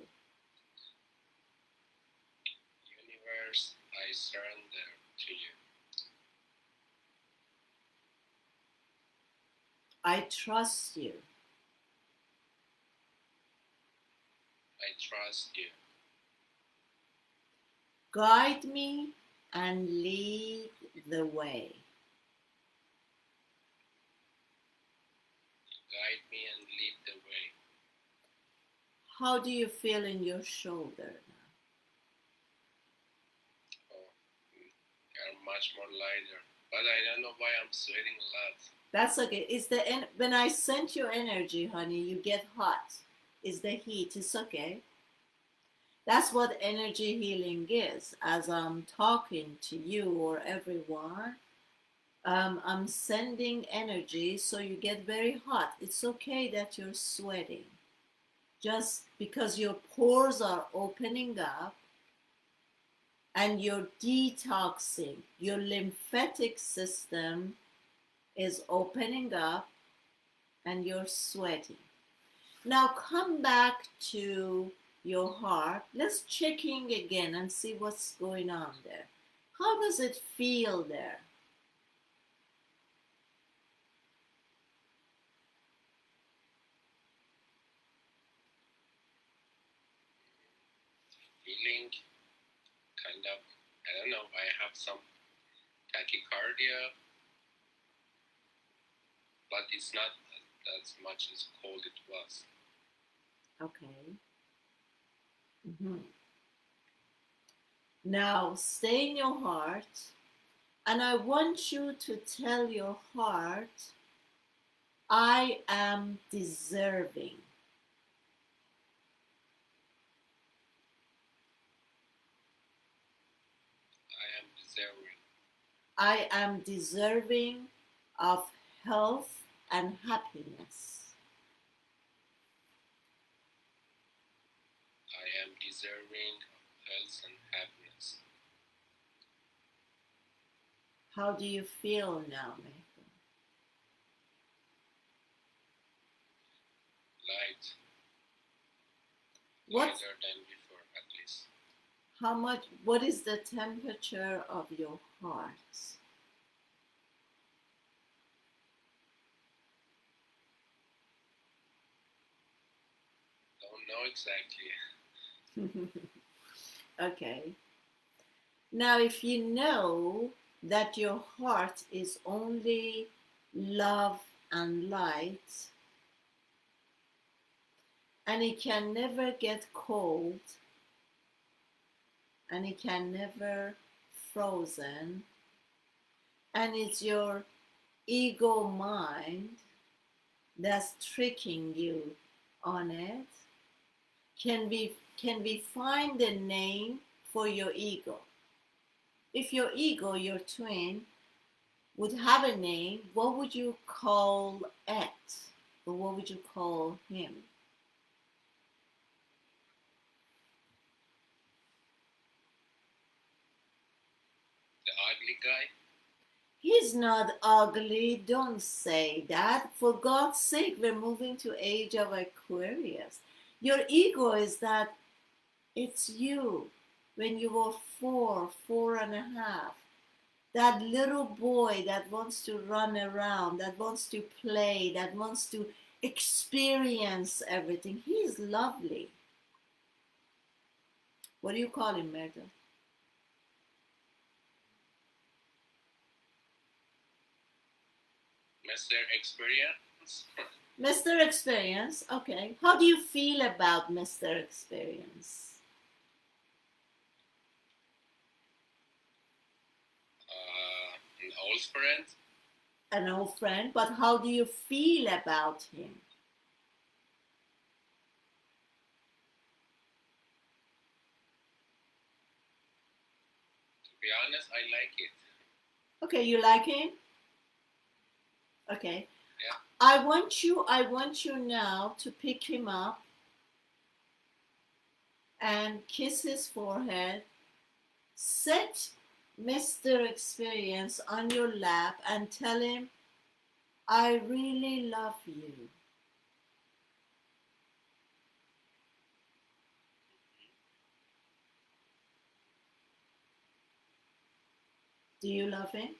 Universe, I surrender to you. I trust you. I trust you. Guide me and lead the way. Guide me and lead the way. How do you feel in your shoulder now? Oh, are much more lighter. But I don't know why I'm sweating a lot. That's okay. When I sent you energy, honey, you get hot. It's the heat. It's okay. That's what energy healing is. As I'm talking to you or everyone, I'm sending energy so you get very hot. It's okay that you're sweating. Just because your pores are opening up and you're detoxing, your lymphatic system is opening up and you're sweating. Now come back to your heart. Let's check in again and see what's going on there. How does it feel there? Feeling kind of, I don't know, I have some tachycardia, but it's not as much as cold it was. Okay. Now stay in your heart, and I want you to tell your heart, I am deserving. I am deserving. I am deserving of health and happiness. I am deserving of health and happiness. How do you feel now, Mehta? Light. What? Lighter than before, at least. How much? What is the temperature of your heart? Don't know exactly. Okay. Now, if you know that your heart is only love and light, and it can never get cold, and it can never frozen, and it's your ego mind that's tricking you on it, can we find a name for your ego? If your ego, your twin, would have a name, what would you call it? Or what would you call him? The ugly guy? He's not ugly. Don't say that. For God's sake, we're moving to age of Aquarius. Your ego is that it's you when you were 4.5. That little boy that wants to run around, that wants to play, that wants to experience everything. He's lovely. What do you call him, Merta? Mr. Experience? Mr. Experience. Okay. How do you feel about Mr. Experience? An old friend? An old friend, but how do you feel about him? To be honest, I like it. Okay, you like him? Okay. Yeah. I want you now to pick him up and kiss his forehead. Set Mr. Experience on your lap and tell him, I really love you. Do you love him?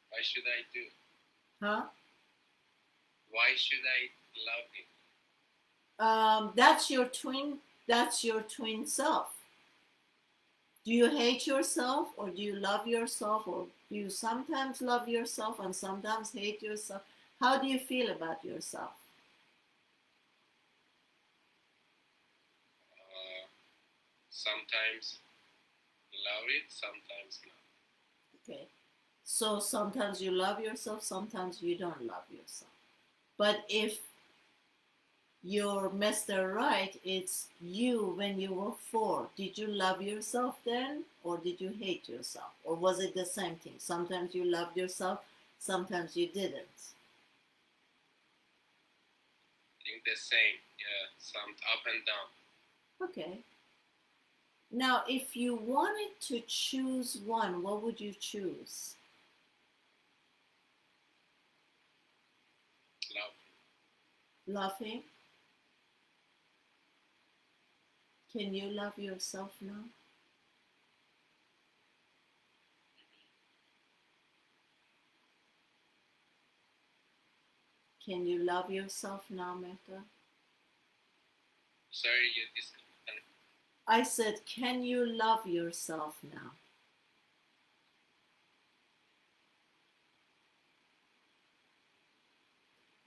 Why should I do? Huh? Why should I love him? That's your twin. That's your twin self. Do you hate yourself, or do you love yourself, or do you sometimes love yourself and sometimes hate yourself? How do you feel about yourself? Sometimes love it, sometimes not. Okay. So sometimes you love yourself, sometimes you don't love yourself. But if you're Mr. Right, it's you when you were 4. Did you love yourself then, or did you hate yourself? Or was it the same thing? Sometimes you loved yourself, sometimes you didn't. I think the same, yeah, some up and down. Okay. Now, if you wanted to choose one, what would you choose? Love. Loving? Can you love yourself now? Can you love yourself now, Mehta? Sorry, you disconnected. I said, can you love yourself now?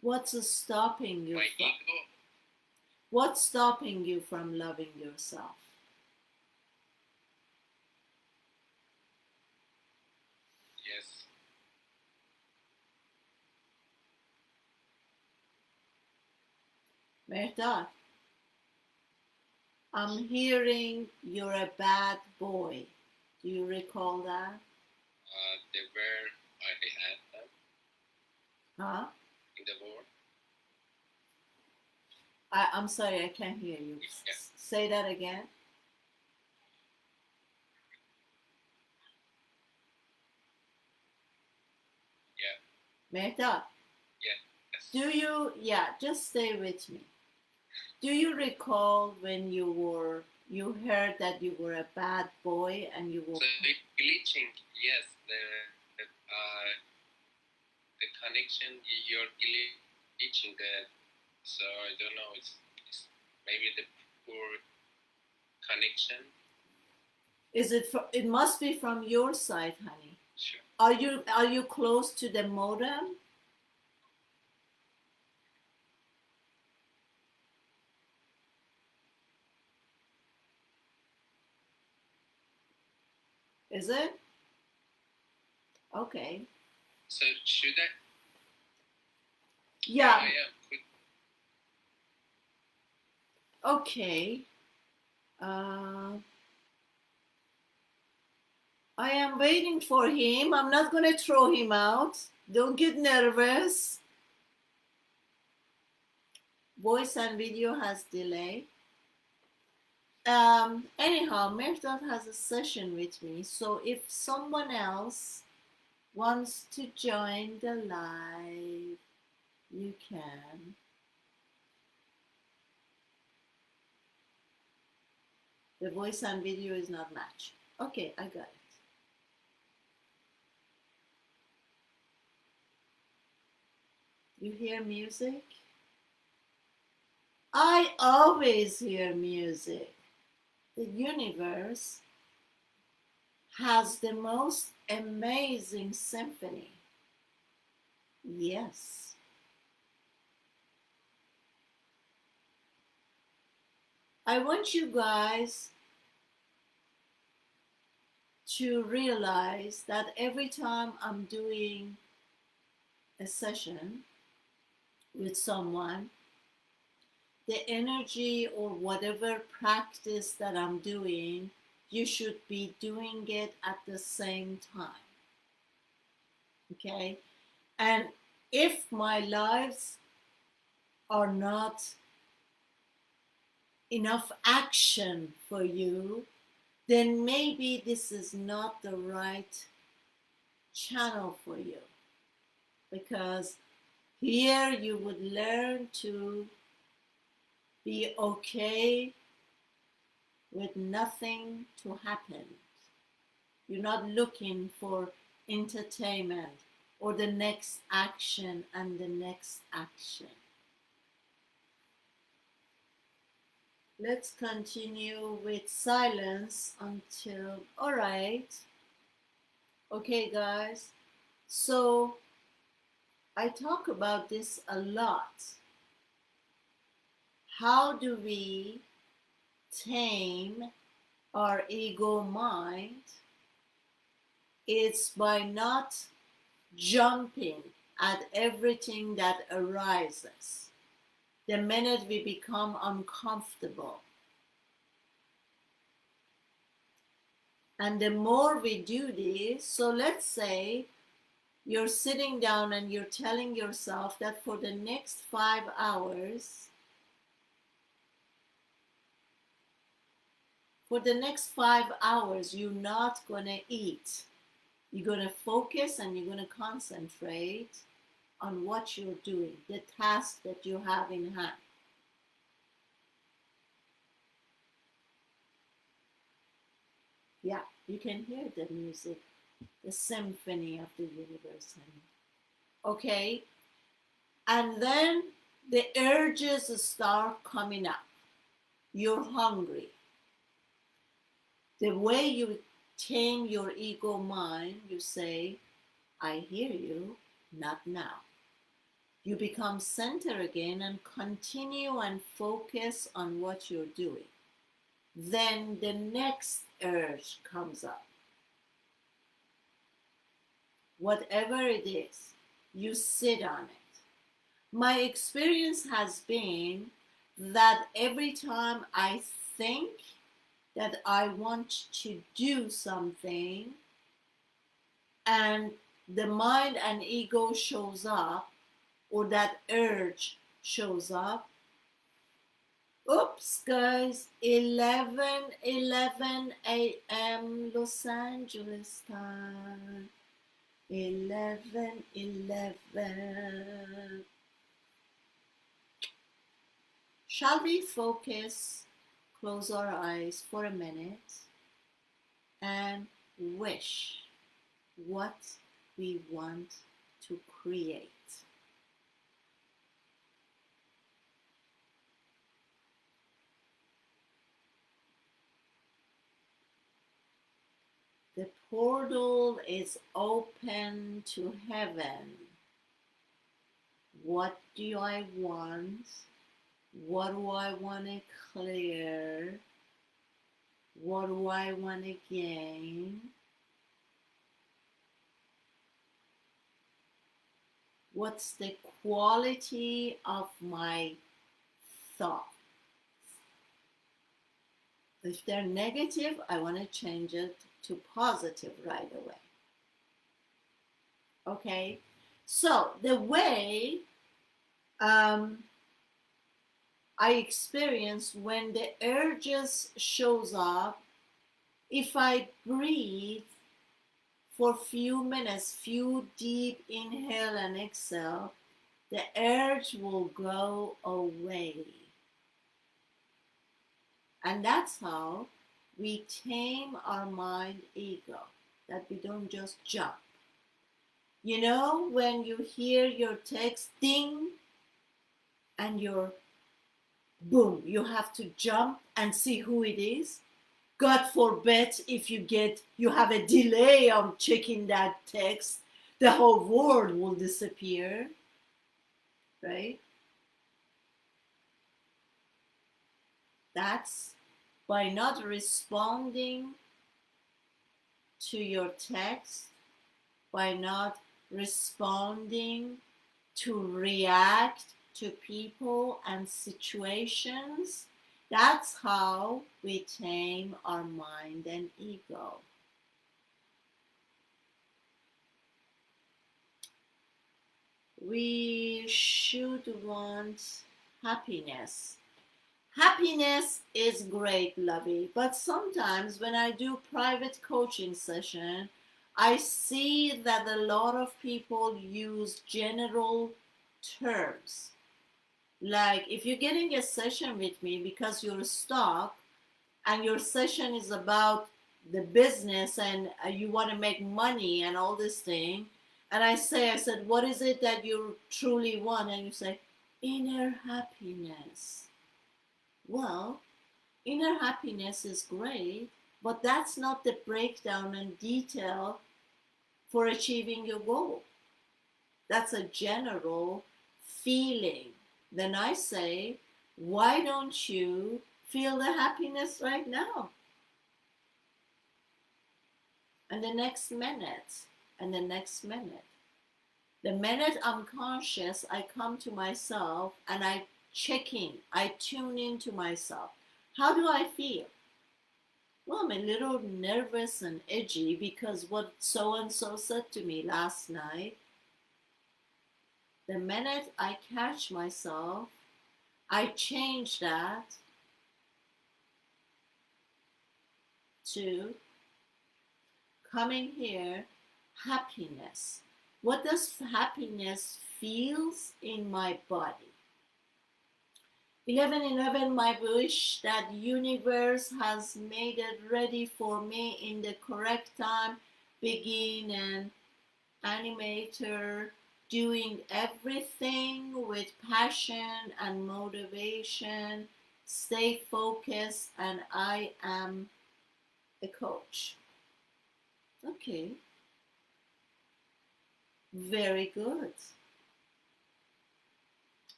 What's stopping you? My ego. What's stopping you from loving yourself? Yes. Mehta, I'm hearing you're a bad boy. Do you recall that? They were I had them Huh? in the war. I'm sorry, I can't hear you. Yeah. Say that again. Yeah. Mehta, Yes. just stay with me. Do you recall when you heard that you were a bad boy and you were... So the glitching, yes, the connection, you're glitching that. So I don't know. It's maybe the poor connection. It must be from your side, honey. Sure. Are you close to the modem? Is it? Okay. So should I? Yeah. I am. Okay. I am waiting for him. I'm not going to throw him out. Don't get nervous. Voice and video has delay. Anyhow, Mehrdad has a session with me. So if someone else wants to join the live, you can. The voice and video is not matched. Okay, I got it. You hear music? I always hear music. The universe has the most amazing symphony. Yes. I want you guys to realize that every time I'm doing a session with someone, the energy or whatever practice that I'm doing, you should be doing it at the same time. Okay? And if my lives are not enough action for you, then maybe this is not the right channel for you. Because here you would learn to be okay with nothing to happen. You're not looking for entertainment or the next action and the next action. Let's continue with silence until, all right. Okay, guys. So I talk about this a lot. How do we tame our ego mind? It's by not jumping at everything that arises. The minute we become uncomfortable. And the more we do this, so let's say you're sitting down and you're telling yourself that for the next 5 hours, you're not going to eat. You're going to focus and you're going to concentrate on what you're doing, the task that you have in hand. Yeah, you can hear the music, the symphony of the universe. Okay, and then the urges start coming up. You're hungry. The way you tame your ego mind, you say, I hear you, not now. You become center again and continue and focus on what you're doing. Then the next urge comes up. Whatever it is, you sit on it. My experience has been that every time I think that I want to do something and the mind and ego shows up, or that urge shows up, oops guys, 11:11 a.m. Los Angeles time, 11:11. Shall we focus, close our eyes for a minute and wish what we want to create? The portal is open to heaven. What do I want? What do I want to clear? What do I want to gain? What's the quality of my thought? If they're negative, I want to change it to positive right away. Okay, so the way I experience when the urges shows up, if I breathe for few minutes, few deep inhale and exhale, the urge will go away. And that's how we tame our mind ego, that we don't just jump. You know, when you hear your text ding and you're boom, you have to jump and see who it is. God forbid if you have a delay on checking that text, the whole world will disappear, right? That's by not responding to your text, by not responding to react to people and situations. That's how we tame our mind and ego. We should want happiness. Happiness is great, Lovey, but sometimes when I do private coaching session, I see that a lot of people use general terms. Like if you're getting a session with me because you're stuck and your session is about the business and you want to make money and all this thing, and I said, what is it that you truly want? And you say, inner happiness. Well, inner happiness is great, but that's not the breakdown and detail for achieving your goal. That's a general feeling. Then I say, why don't you feel the happiness right now? And the next minute, and the next minute. The minute I'm conscious, I come to myself and I check in, I tune into myself. How do I feel? Well, I'm a little nervous and edgy because what so and so said to me last night. The minute I catch myself, I change that to coming here, happiness. What does happiness feels in my body. 1111, my wish that universe has made it ready for me in the correct time. Begin an animator doing everything with passion and motivation. Stay focused, and I am a coach. Okay, very good.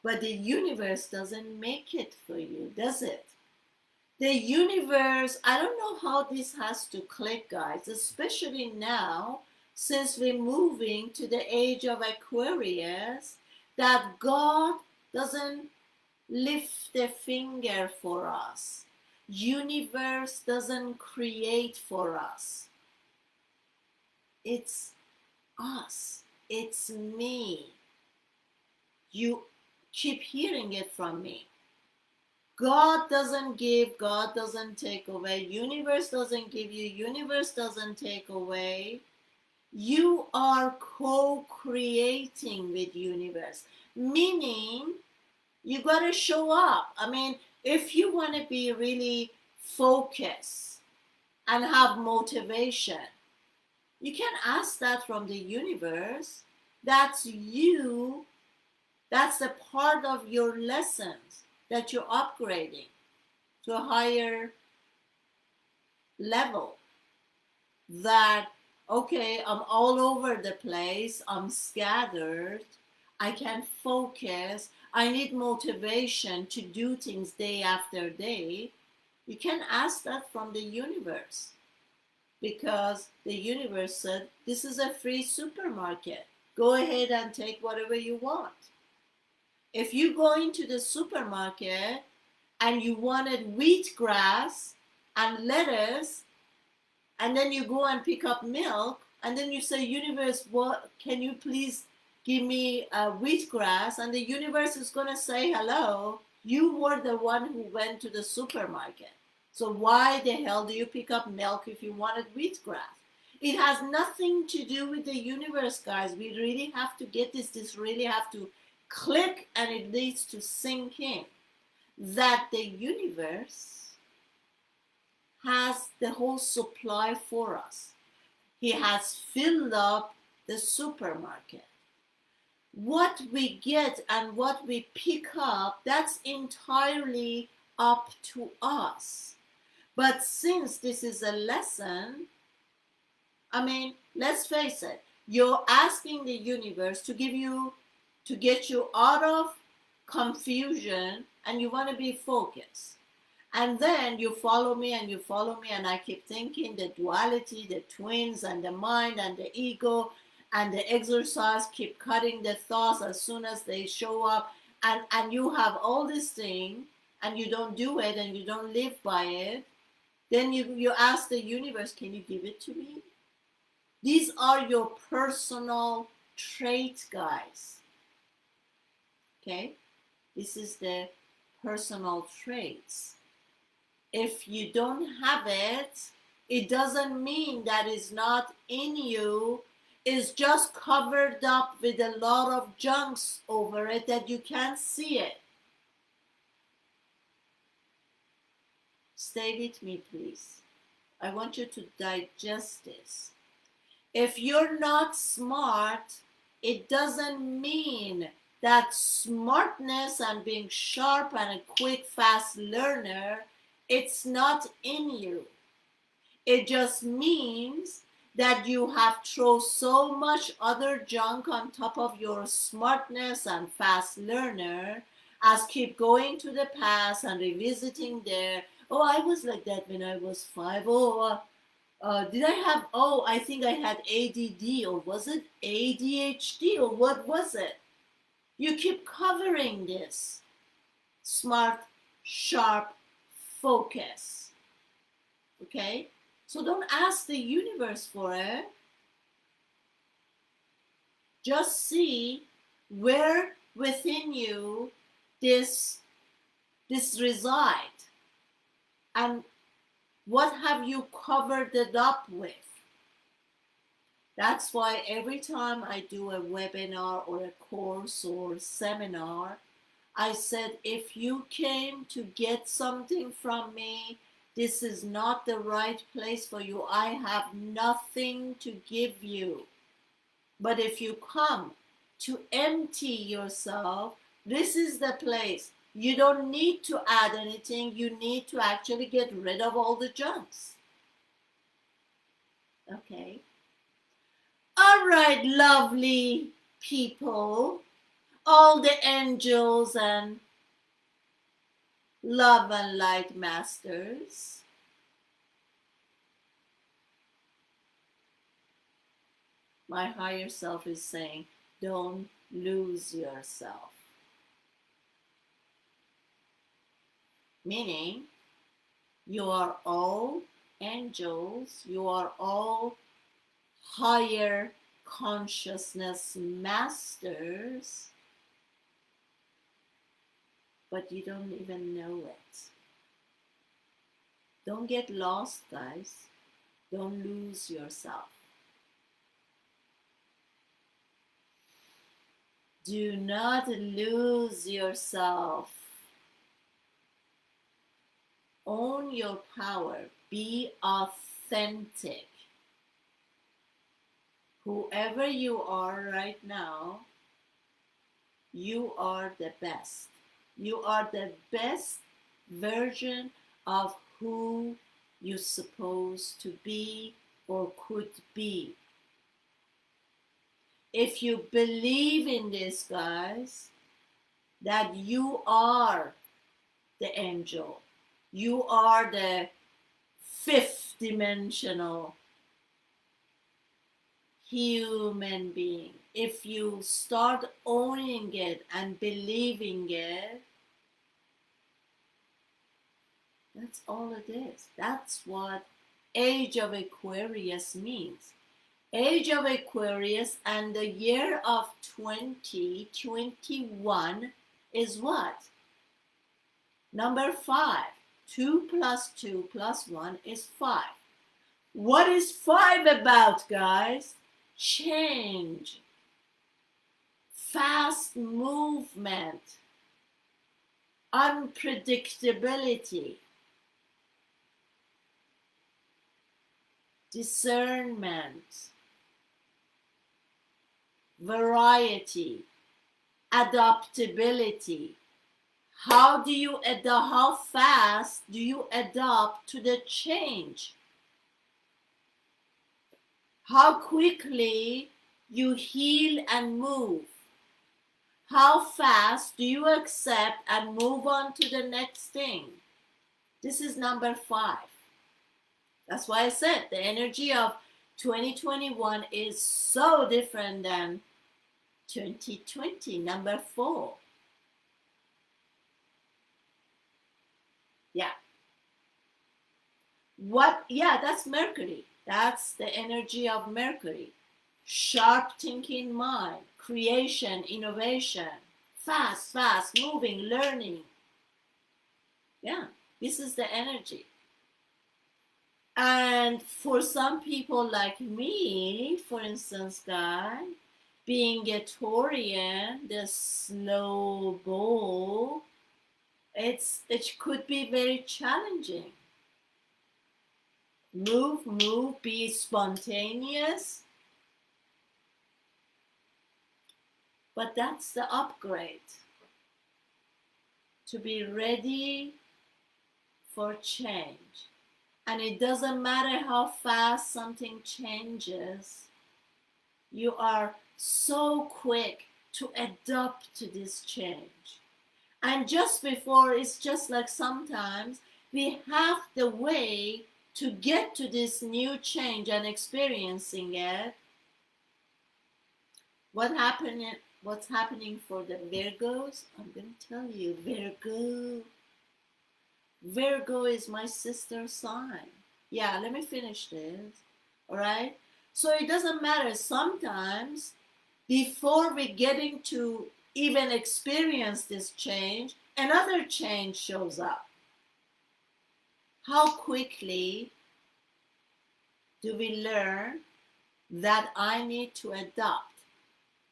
But the universe doesn't make it for you, does it? The universe, I don't know how this has to click, guys, especially now, since we're moving to the age of Aquarius, that God doesn't lift a finger for us. Universe doesn't create for us. It's us. It's me. You keep hearing it from me. God doesn't give, God doesn't take away. Universe doesn't give you, universe doesn't take away. You are co-creating with universe, meaning you got to show up. I mean, if you want to be really focused and have motivation, you can ask that from the universe. That's you. That's the part of your lessons that you're upgrading to a higher level. That, okay, I'm all over the place, I'm scattered, I can't focus, I need motivation to do things day after day. You can ask that from the universe, because the universe said, this is a free supermarket. Go ahead and take whatever you want. If you go into the supermarket and you wanted wheatgrass and lettuce, and then you go and pick up milk, and then you say, universe, what, can you please give me wheatgrass? And the universe is going to say, hello, you were the one who went to the supermarket. So why the hell do you pick up milk if you wanted wheatgrass? It has nothing to do with the universe, guys. We really have to get this. This really have to click, and it needs to sink in that the universe has the whole supply for us. He has filled up the supermarket. What we get and what we pick up, that's entirely up to us. But since this is a lesson, I mean, let's face it, you're asking the universe to give you, to get you out of confusion, and you want to be focused. And then you follow me and you follow me, and I keep thinking the duality, the twins, and the mind and the ego and the exercise keep cutting the thoughts as soon as they show up. And you have all this thing and you don't do it and you don't live by it. Then you ask the universe, can you give it to me? These are your personal traits, guys. Okay? This is the personal traits. If you don't have it, it doesn't mean that it's not in you. It's just covered up with a lot of junks over it that you can't see it. Stay with me, please. I want you to digest this. If you're not smart, it doesn't mean that smartness and being sharp and a quick, fast learner, it's not in you. It just means that you have thrown so much other junk on top of your smartness and fast learner, as keep going to the past and revisiting there. Oh, I was like that when I was 5. Oh, did I have, oh, I think I had ADD, or was it ADHD, or what was it? You keep covering this. Smart, sharp, focus. Okay? So don't ask the universe for it. Just see where within you this reside, and what have you covered it up with. That's why every time I do a webinar or a course or seminar, I said, if you came to get something from me, this is not the right place for you. I have nothing to give you. But if you come to empty yourself, this is the place. You don't need to add anything. You need to actually get rid of all the junks. Okay. All right, lovely people, all the angels and love and light masters. My higher self is saying, don't lose yourself. Meaning, you are all angels, you are all higher consciousness masters, but you don't even know it. Don't get lost, guys. Don't lose yourself. Do not lose yourself. Own your power. Be authentic. Whoever you are right now, you are the best. You are the best version of who you're supposed to be or could be. If you believe in this, guys, that you are the angel, you are the fifth dimensional human being. If you start owning it and believing it, that's all it is. That's what Age of Aquarius means. Age of Aquarius and the year of 2021 is what? Number 5. 2 plus 2 plus 1 is 5. What is 5 about, guys? Change. Fast movement. Unpredictability. Discernment. Variety. Adaptability. How fast do you adapt to the change? How quickly you heal and move? How fast do you accept and move on to the next thing? This is number 5. That's why I said the energy of 2021 is so different than 2020, number 4. Yeah. Yeah, that's Mercury. That's the energy of Mercury. Sharp thinking mind, creation, innovation, fast moving, learning. Yeah, this is the energy. And for some people like me, for instance, guy, being a Taurian, the slow bull, it could be very challenging. Move, be spontaneous. But that's the upgrade. To be ready for change. And it doesn't matter how fast something changes, you are so quick to adapt to this change. And just before, it's just like sometimes we have the way to get to this new change and experiencing it. What's happening for the Virgos? I'm going to tell you, Virgo is my sister sign. Yeah, let me finish this. All right. So it doesn't matter. Sometimes before we getting to even experience this change, another change shows up. How quickly do we learn that I need to adopt.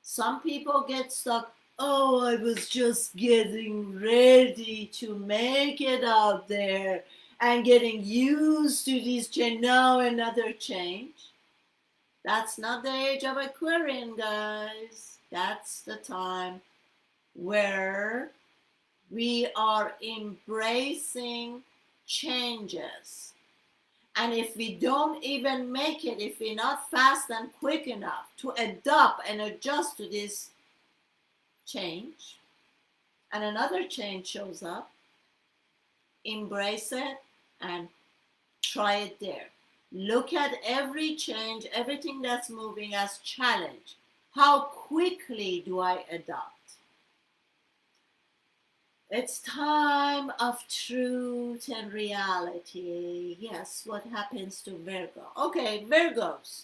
Some people get stuck. Oh, I was just getting ready to make it out there and getting used to this change. Now another change. That's not the age of Aquarian, guys. That's the time where we are embracing changes. And if we don't even make it, if we're not fast and quick enough to adapt and adjust to this change, and another change shows up, embrace it and try it there. Look at every change, everything that's moving as challenge. How quickly do I adapt? It's time of truth and reality. Yes, what happens to Virgo? Okay, Virgos.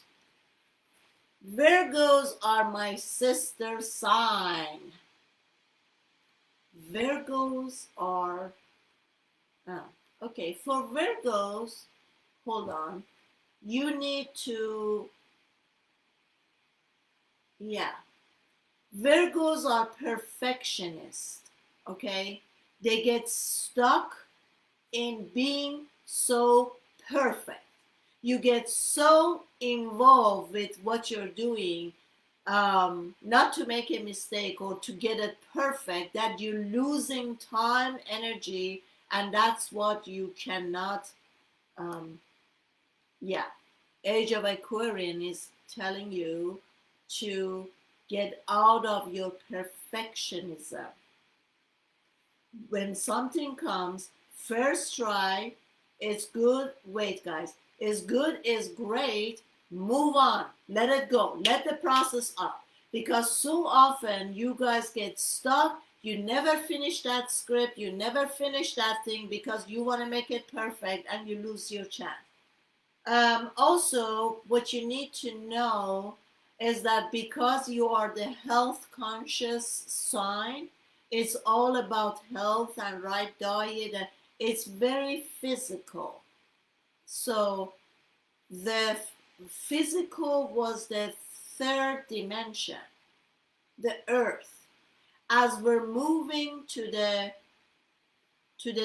Virgos are my sister sign. Virgos are, okay, for Virgos, hold on. You need to, Virgos are perfectionists, okay? They get stuck in being so perfect. You get so involved with what you're doing, not to make a mistake or to get it perfect, that you're losing time, energy, and that's what you cannot, Age of Aquarian is telling you to get out of your perfectionism. When something comes, first try, it's good. Wait, guys, it's good, is great. Move on, let it go, let the process up. Because so often you guys get stuck. You never finish that script, you never finish that thing because you want to make it perfect and you lose your chance. Also, what you need to know is that because you are the health conscious sign, it's all about health and right diet, and it's very physical. So the physical was the third dimension, the earth. As we're moving to the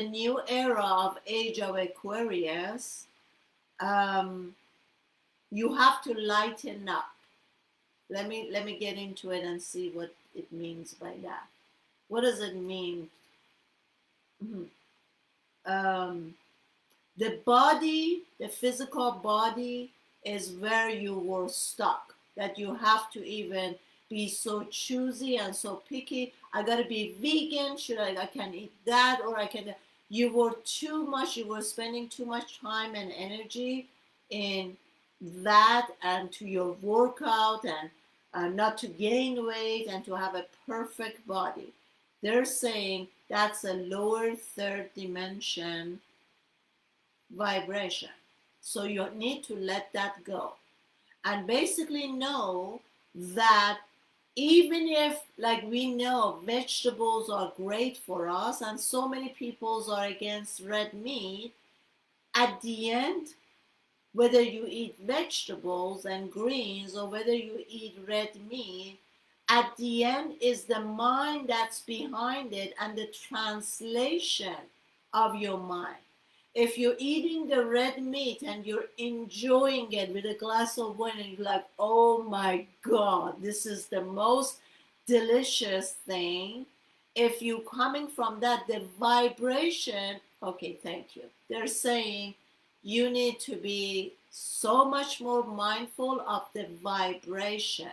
new era of age of Aquarius, you have to lighten up. Let me get into it and see what it means by that. What does it mean? The body, the physical body, is where you were stuck. That you have to even be so choosy and so picky. I gotta be vegan. Should I can eat that, or I can. You were too much. You were spending too much time and energy in that, and to your workout, and not to gain weight and to have a perfect body. They're saying that's a lower third dimension vibration. So you need to let that go. And basically know that even if, like we know, vegetables are great for us, and so many people are against red meat, at the end, whether you eat vegetables and greens or whether you eat red meat, at the end is the mind that's behind it and the translation of your mind. If you're eating the red meat and you're enjoying it with a glass of wine and you're like, oh my God, this is the most delicious thing. If you're coming from that, the vibration, okay, thank you. They're saying you need to be so much more mindful of the vibration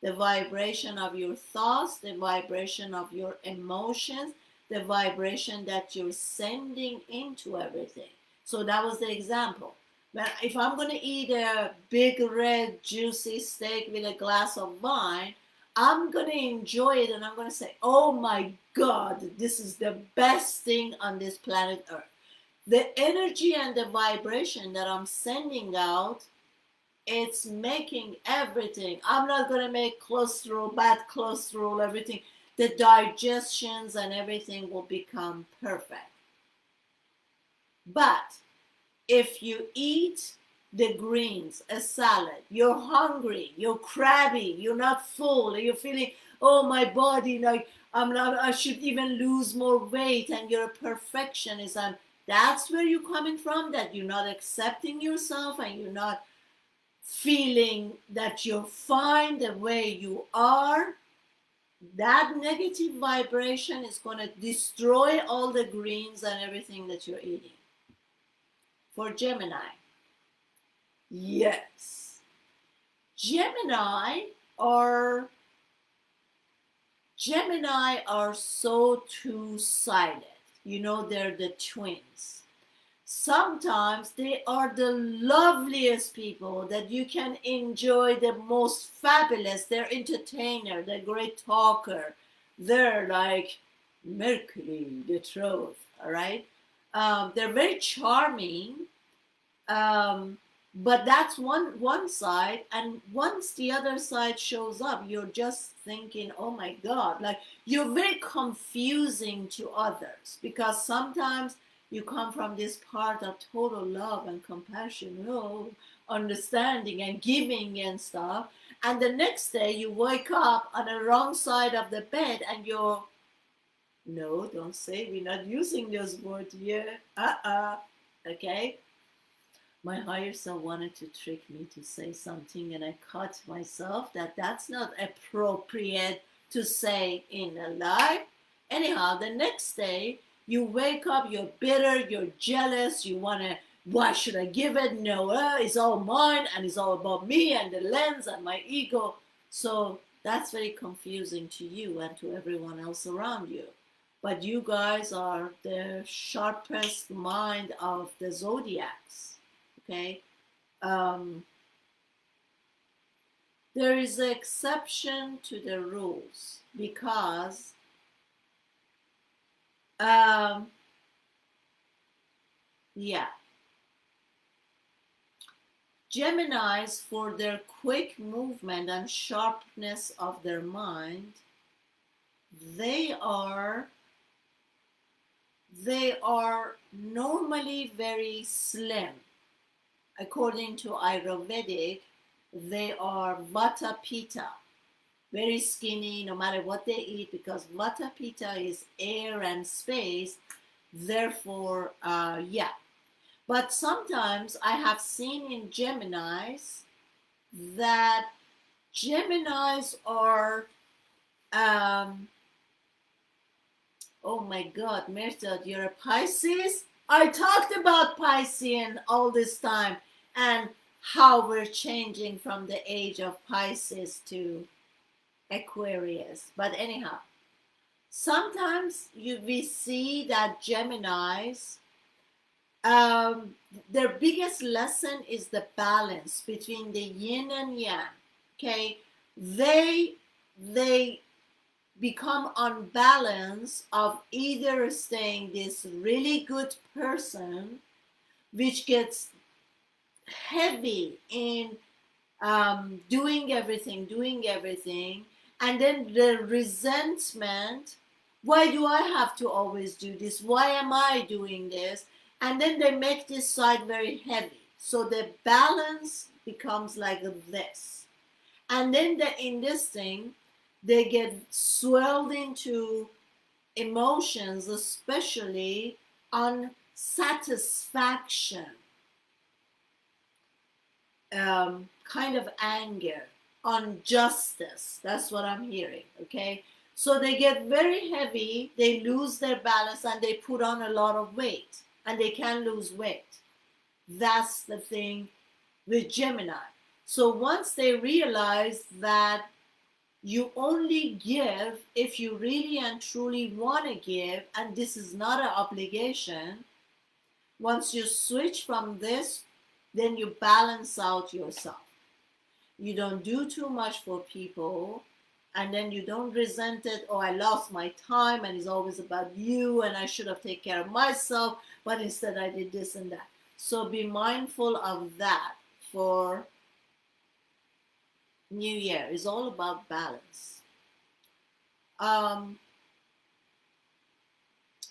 of your thoughts, the vibration of your emotions, the vibration that you're sending into everything. So that was the example. But if I'm going to eat a big red juicy steak with a glass of wine, I'm going to enjoy it and I'm going to say, oh my God, this is the best thing on this planet Earth. The energy and the vibration that I'm sending out, it's making everything. I'm not going to make cholesterol, bad cholesterol, everything. The digestions and everything will become perfect. But if you eat the greens, a salad. You're hungry, you're crabby, you're not full, you're feeling, oh, my body, like I'm not, I should even lose more weight, and you're a perfectionist, and that's where you're coming from, that you're not accepting yourself and you're not feeling that you're fine the way you are. That negative vibration is going to destroy all the greens and everything that you're eating. For Gemini, yes, Gemini are so two-sided. You know, they're the twins. Sometimes they are the loveliest people that you can enjoy, the most fabulous. They're entertainer, they're great talker. They're like Mercury, the truth, all right? They're very charming, but that's one side. And once the other side shows up, you're just thinking, oh my God, like you're very confusing to others, because sometimes you come from this part of total love and compassion, oh, understanding and giving and stuff, and the next day you wake up on the wrong side of the bed and you're, no, don't say, we're not using those words here. Okay. My higher self wanted to trick me to say something, and I caught myself that that's not appropriate to say in a live. Anyhow, the next day you wake up, you're bitter, you're jealous, you want to, why should I give it? No, it's all mine, and it's all about me and the lens and my ego. So that's very confusing to you and to everyone else around you. But you guys are the sharpest mind of the zodiacs. Okay, there is an exception to the rules, because yeah, Geminis, for their quick movement and sharpness of their mind, they are normally very slim. According to Ayurvedic, they are Vata Pitta, very skinny no matter what they eat, because Vata Pitta is air and space. Therefore, yeah. But sometimes I have seen in Geminis that Geminis are, oh my God, Merzad, you're a Pisces? I talked about Piscean all this time, and how we're changing from the age of Pisces to Aquarius. But anyhow, sometimes we see that Geminis, their biggest lesson is the balance between the yin and yang. Okay, they become unbalanced of either staying this really good person, which gets heavy in doing everything, and then the resentment, why do I have to always do this, why am I doing this, and then they make this side very heavy, so the balance becomes like this, and then in this thing they get swelled into emotions, especially unsatisfaction, kind of anger, injustice. That's what I'm hearing. Okay, so they get very heavy, they lose their balance, and they put on a lot of weight, and they can lose weight. That's the thing with Gemini. So once they realize that you only give if you really and truly want to give, and this is not an obligation, once you switch from this, then you balance out yourself. You don't do too much for people, and then you don't resent it, oh, I lost my time and it's always about you and I should have taken care of myself, but instead I did this and that. So be mindful of that for New Year. It's all about balance.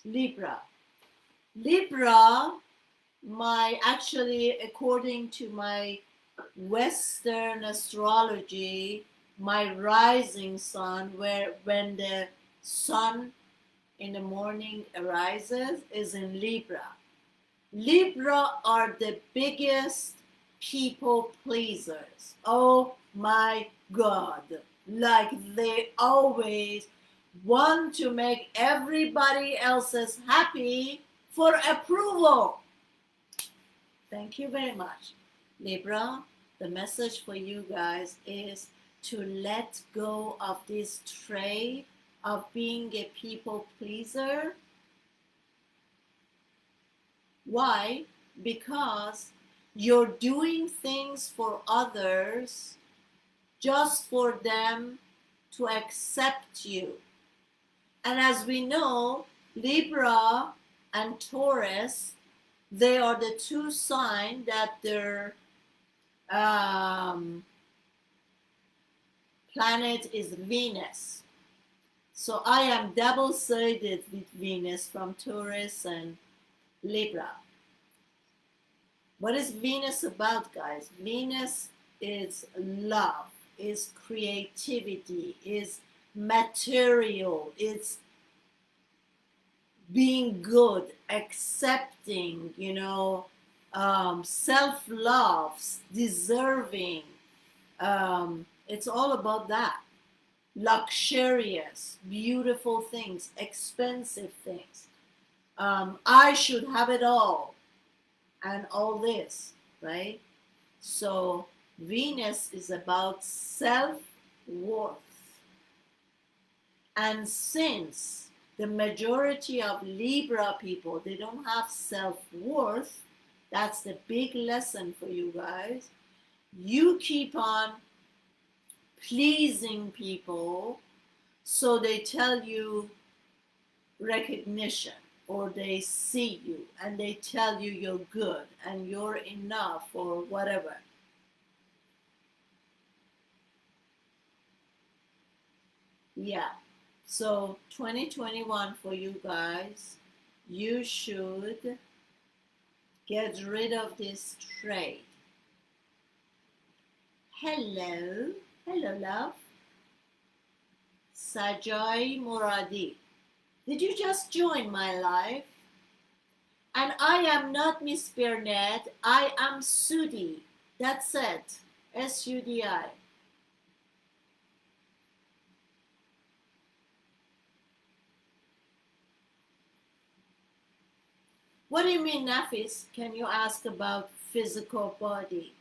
Libra. actually, according to my Western astrology, my rising sun, where when the sun in the morning arises, is in Libra. Libra are the biggest people pleasers. Oh my God. Like they always want to make everybody else's happy for approval. Thank you very much. Libra, the message for you guys is to let go of this trait of being a people pleaser. Why? Because you're doing things for others just for them to accept you. And as we know, Libra and Taurus, they are the two signs that their planet is Venus. So I am double-sided with Venus from Taurus and Libra. What is Venus about, guys? Venus is love, is creativity, is material, it's being good, accepting, self-love, deserving. It's all about that. Luxurious, beautiful things, expensive things. I should have it all, and all this, right? So Venus is about self-worth. And since the majority of Libra people, they don't have self-worth, that's the big lesson for you guys. You keep on pleasing people, so they tell you recognition, or they see you and they tell you you're good and you're enough or whatever. Yeah. So 2021 for you guys, you should get rid of this trait. Hello. Hello, love. Sajai Muradi. Did you just join my live? And I am not Miss Burnett. I am Sudi. That's it. S-U-D-I. What do you mean, Nafis? Can you ask about physical body?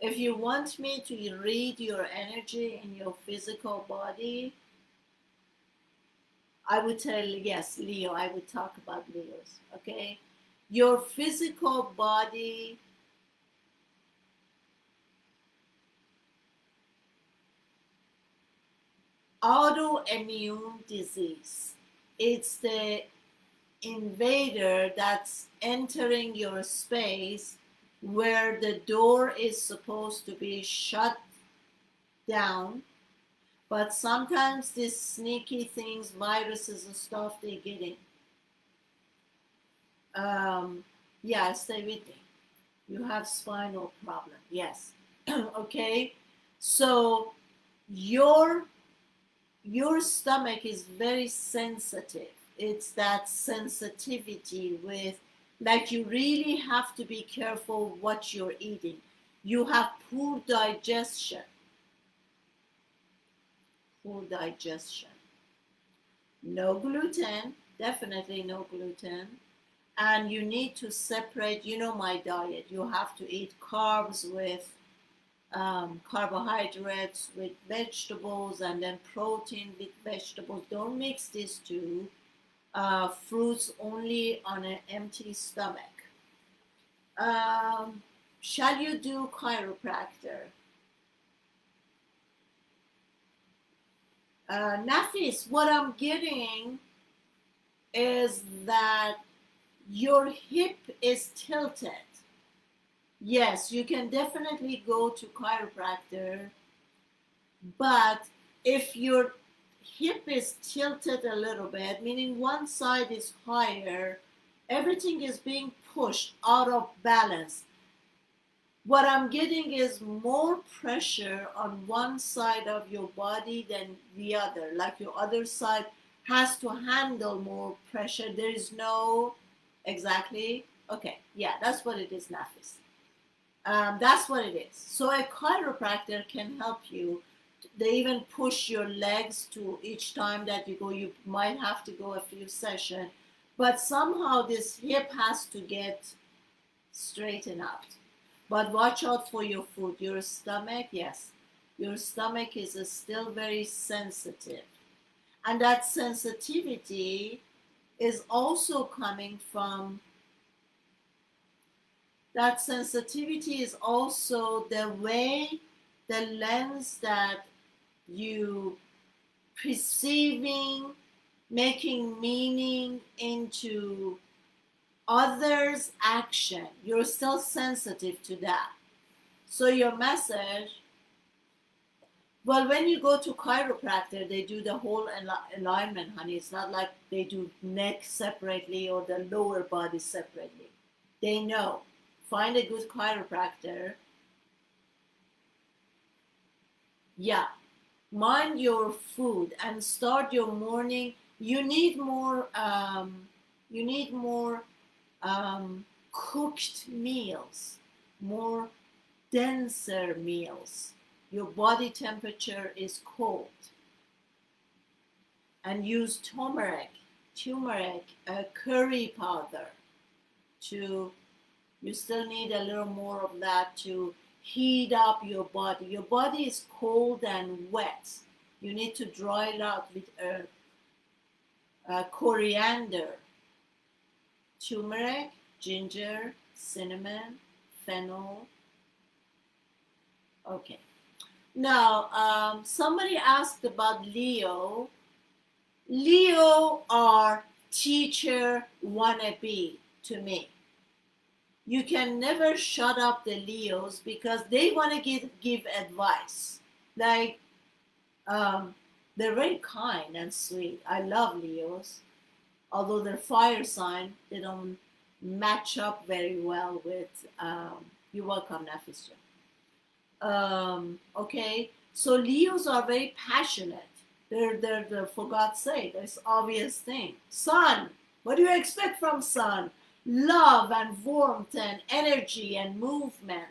If you want me to read your energy in your physical body, I would tell, yes, Leo, I would talk about Leos, okay? Your physical body autoimmune disease. It's the invader that's entering your space where the door is supposed to be shut down, but sometimes these sneaky things, viruses and stuff, they get in. Yeah, stay with me. You have spinal problem, yes. Okay, so your stomach is very sensitive. It's that sensitivity with, like, you really have to be careful what you're eating. You have poor digestion. Poor digestion. No gluten, definitely no gluten. And you need to separate, my diet. You have to eat carbs with carbohydrates with vegetables, and then protein with vegetables. Don't mix these two. Fruits only on an empty stomach. Shall you do chiropractor? Nafis, what I'm getting is that your hip is tilted. Yes, you can definitely go to chiropractor, but if your hip is tilted a little bit, meaning one side is higher Everything is being pushed out of balance. What I'm getting is more pressure on one side of your body than the other. Like your other side has to handle more pressure. There is no, exactly. Okay, yeah, that's what it is, Nafis. That's what it is. So a chiropractor can help you. They even push your legs to each time that you go. You might have to go a few sessions, but somehow this hip has to get straightened out. But watch out for your food. Your stomach, yes, your stomach is still very sensitive, and that sensitivity is also coming from, that sensitivity is also the way, the lens that you perceiving, making meaning into others' action. You're still sensitive to that. So your message, well, when you go to chiropractor, they do the whole alignment, honey. It's not like they do neck separately or the lower body separately. They know. Find a good chiropractor. Yeah. Mind your food and start your morning. You need more. You need more cooked meals, more denser meals. Your body temperature is cold. And use turmeric, curry powder to, you still need a little more of that to heat up your body. Your body is cold and wet. You need to dry it out with coriander, turmeric, ginger, cinnamon, fennel. Okay. Now, somebody asked about Leo. Leo are teacher wannabe to me. You can never shut up the Leos because they want to give advice. Like, they're very kind and sweet. I love Leos. Although they're fire sign, they don't match up very well with, you're welcome, Nafisja. Okay, so Leos are very passionate. They're for God's sake, that's obvious thing. Sun, what do you expect from sun? Love and warmth and energy and movement.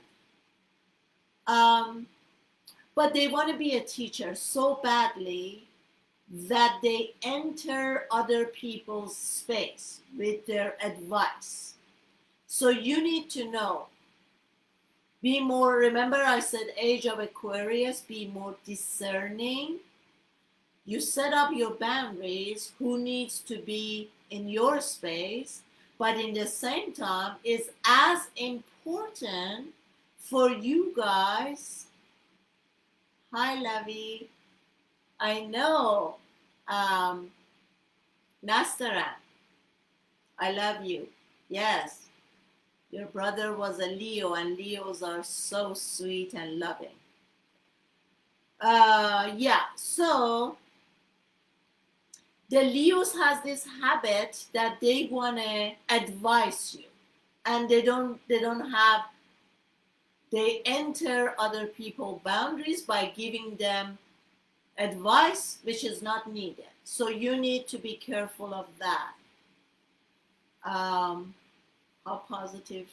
But they want to be a teacher so badly that they enter other people's space with their advice. So you need to know, be more, remember I said age of Aquarius, be more discerning. You set up your boundaries, who needs to be in your space, but in the same time is as important for you guys. Hi, Lavi. I know. Nastaran, I love you. Yes, your brother was a Leo, and Leos are so sweet and loving. Yeah, so the Leos has this habit that they want to advise you, and they enter other people's boundaries by giving them advice which is not needed. So you need to be careful of that. How positive.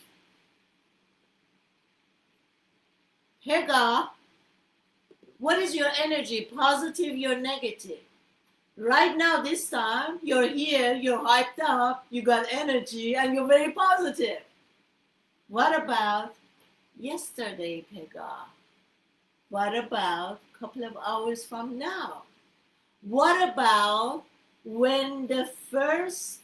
Hega, what is your energy? Positive, you're negative. Right now, this time, you're here, you're hyped up, you got energy, and you're very positive. What about yesterday, Pega? What about a couple of hours from now? What about when the first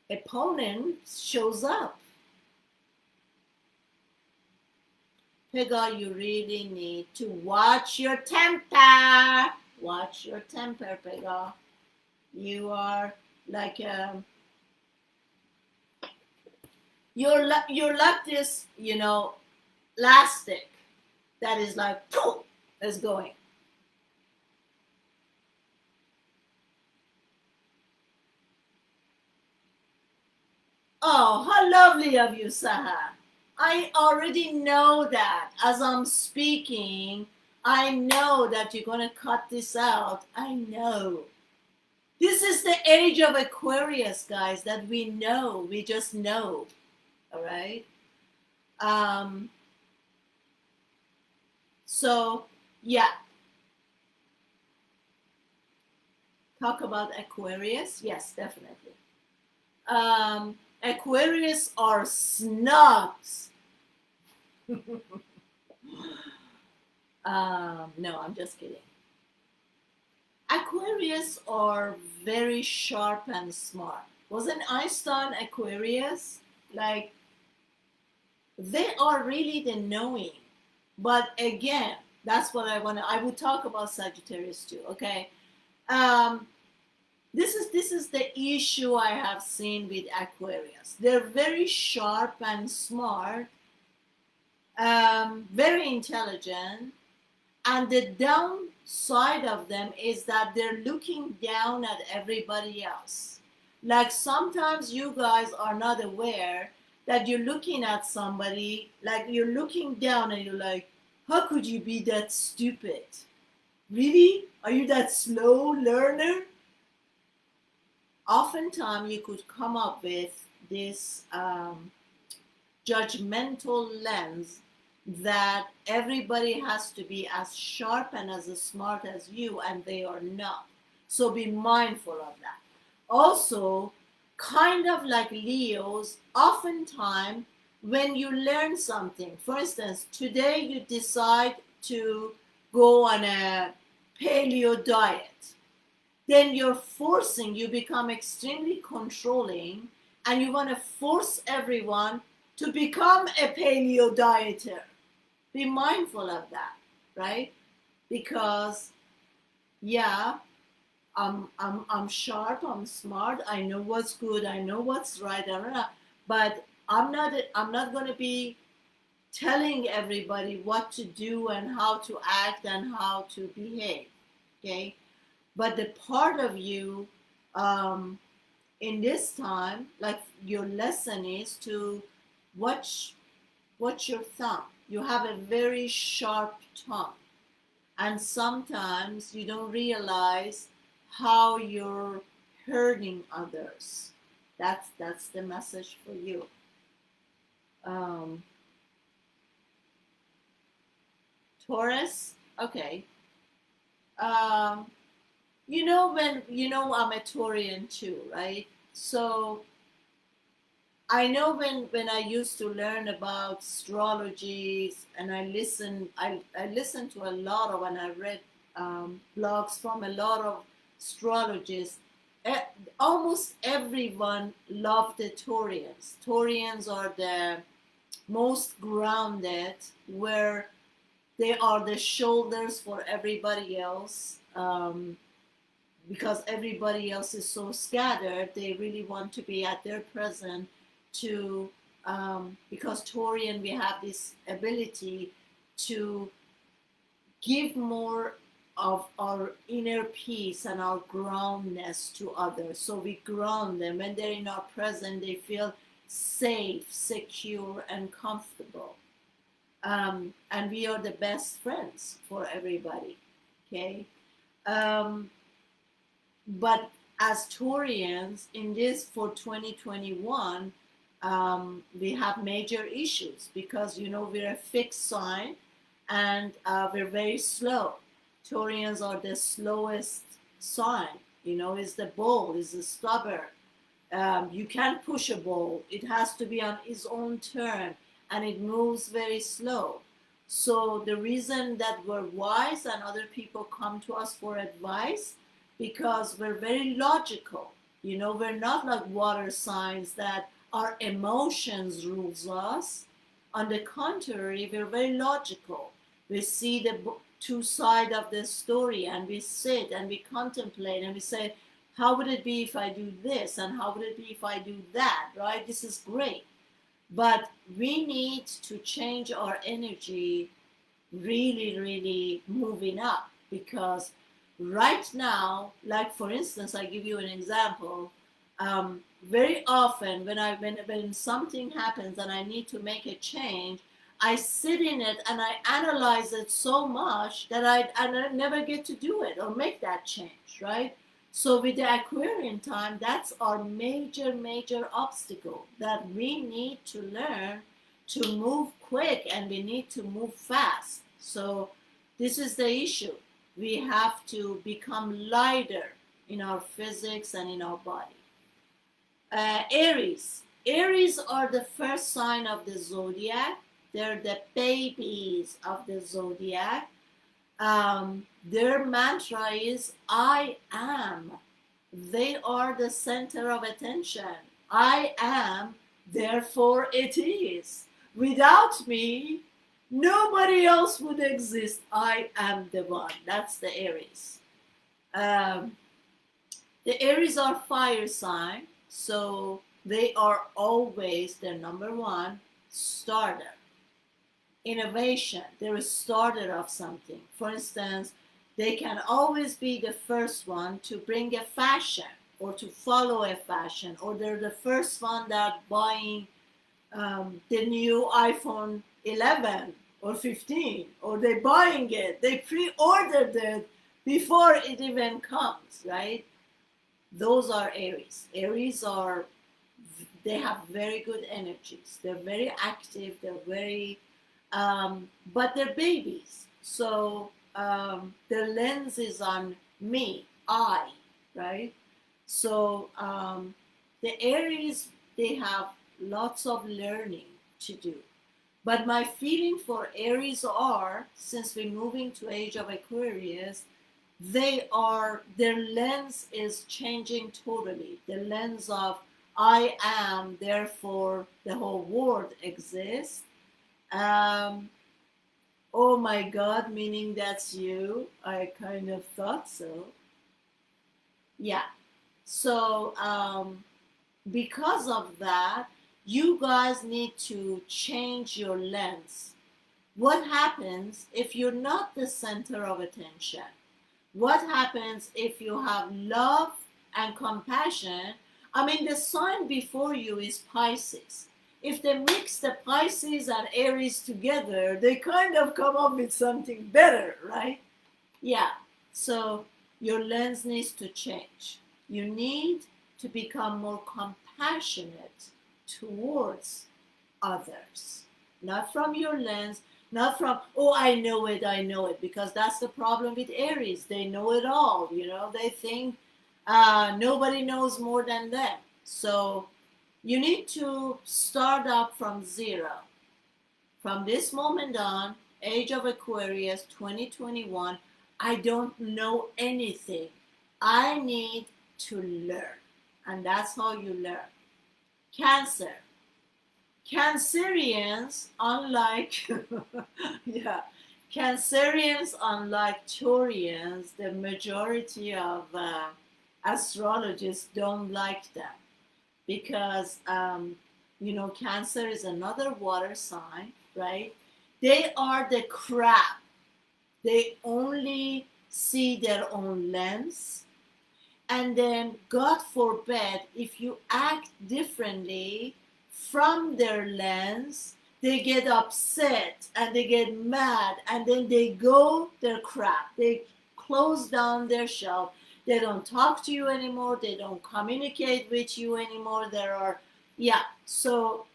opponent shows up? Pega, you really need to watch your temper. Watch your temper, Pega. You are like you're like this, elastic that is like is going. Oh, how lovely of you, Saha. I already know that as I'm speaking, I know that you're going to cut this out. I know. This is the age of Aquarius, guys, that we know. We just know. All right? Um, so, yeah. Talk about Aquarius? Yes, definitely. Aquarius are snobs. No, I'm just kidding. Aquarius are very sharp and smart. Wasn't Einstein Aquarius? Like, they are really the knowing. But again, that's what I would talk about Sagittarius too, okay? Um, this is the issue I have seen with Aquarius. They're very sharp and smart, very intelligent, and the downside of them is that they're looking down at everybody else. Like sometimes you guys are not aware that you're looking at somebody, like you're looking down and you're like, how could you be that stupid? Really? Are you that slow learner? Oftentimes you could come up with this judgmental lens that everybody has to be as sharp and as smart as you, and they are not. So be mindful of that. Also, kind of like Leos, oftentimes when you learn something, for instance, today you decide to go on a paleo diet, then you become extremely controlling, and you want to force everyone to become a paleo dieter. Be mindful of that, right? Because, yeah, I'm sharp, I'm smart, I know what's good, I know what's right, but I'm not going to be telling everybody what to do and how to act and how to behave, okay? But the part of you in this time, like your lesson is to watch your thumb. You have a very sharp tongue, and sometimes you don't realize how you're hurting others. That's the message for you. Um, Taurus, okay. Um, I'm a Taurian too, right? So I know when I used to learn about astrologies, and I listened to a lot of, and I read blogs from a lot of astrologists. E- Almost everyone loved the Taurians. Taurians are the most grounded, where they are the shoulders for everybody else. Because everybody else is so scattered, they really want to be at their present to, because Taurian, we have this ability to give more of our inner peace and our groundness to others. So we ground them. When they're in our presence, they feel safe, secure, and comfortable. And we are the best friends for everybody. Okay. Um, but as Taurians in this for 2021, we have major issues because we're a fixed sign, and we're very slow. Taurians are the slowest sign. Is the bull, is the stubborn. You can't push a ball; it has to be on its own turn, and it moves very slow. So the reason that we're wise and other people come to us for advice, because we're very logical. We're not like water signs that our emotions rules us. On the contrary, we're very logical. We see the two sides of the story, and we sit and we contemplate and we say, how would it be if I do this, and how would it be if I do that, right? This is great. But we need to change our energy, really, really moving up, because right now, like for instance, I give you an example. very often when something happens and I need to make a change, I sit in it and I analyze it so much that I never get to do it or make that change, right? So with the Aquarian time, that's our major obstacle, that we need to learn to move quick and we need to move fast. So this is the issue. We have to become lighter in our physics and in our body. Aries. Aries are the first sign of the zodiac. They're the babies of the zodiac. Their mantra is I am. They are the center of attention. I am, therefore it is. Without me, nobody else would exist. I am the one. That's the Aries. Um, the Aries are fire sign, so they are always the number one starter. Innovation, they're a starter of something. For instance, they can always be the first one to bring a fashion or to follow a fashion, or they're the first one that buying the new iPhone 11 or 15, or they're buying it, they pre-ordered it before it even comes, right? Those are Aries. Aries are, they have very good energies. They're very active. They're very, but they're babies. So their lens is on me, I, right? So the Aries, they have lots of learning to do. But my feeling for Aries are, since we're moving to age of Aquarius, their lens is changing totally. The lens of I am, therefore the whole world exists. Oh my God, meaning that's you. I kind of thought so. Yeah. So because of that, you guys need to change your lens. What happens if you're not the center of attention? What happens if you have love and compassion? I mean, the sign before you is Pisces. If they mix the Pisces and Aries together, they kind of come up with something better, right? Yeah. So your lens needs to change. You need to become more compassionate towards others. Not from your lens, not from, oh, I know it, because that's the problem with Aries. They know it all, they think nobody knows more than them. So you need to start up from zero. From this moment on, age of Aquarius 2021, I don't know anything. I need to learn. And that's how you learn. Cancer. Cancerians, unlike yeah, Cancerians, unlike Taurians, the majority of astrologists don't like them because Cancer is another water sign, right? They are the crab. They only see their own lens, and then God forbid if you act differently from their lens, they get upset and they get mad, and then they go their crap. They close down their shell. They don't talk to you anymore. They don't communicate with you anymore. So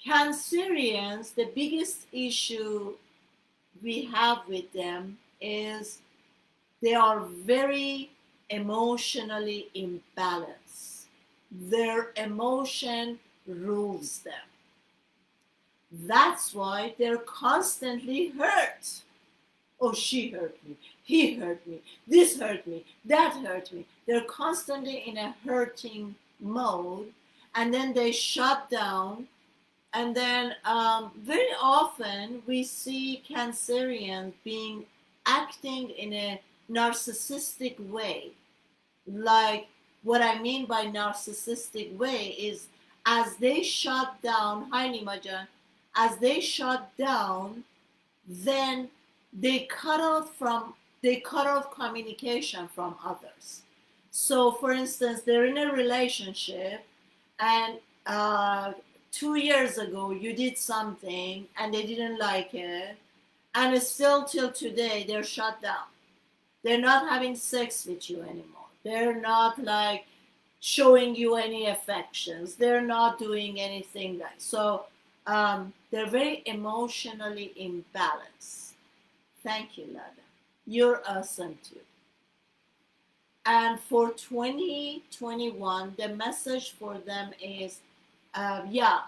Cancerians, the biggest issue we have with them is they are very emotionally imbalanced. Their emotion rules them. That's why they're constantly hurt. Oh, she hurt me. He hurt me. This hurt me. That hurt me. They're constantly in a hurting mode, and then they shut down. And then very often we see Cancerians acting in a narcissistic way. Like, what I mean by narcissistic way is, as they shut down, hi Nimajan, as they shut down, then they cut off communication from others. So, for instance, they're in a relationship, and 2 years ago you did something and they didn't like it, and it's still till today they're shut down. They're not having sex with you anymore. They're not like showing you any affections. They're not doing anything like so. They're very emotionally imbalanced. Thank you, Lada. You're awesome too. And for 2021, the message for them is, yeah,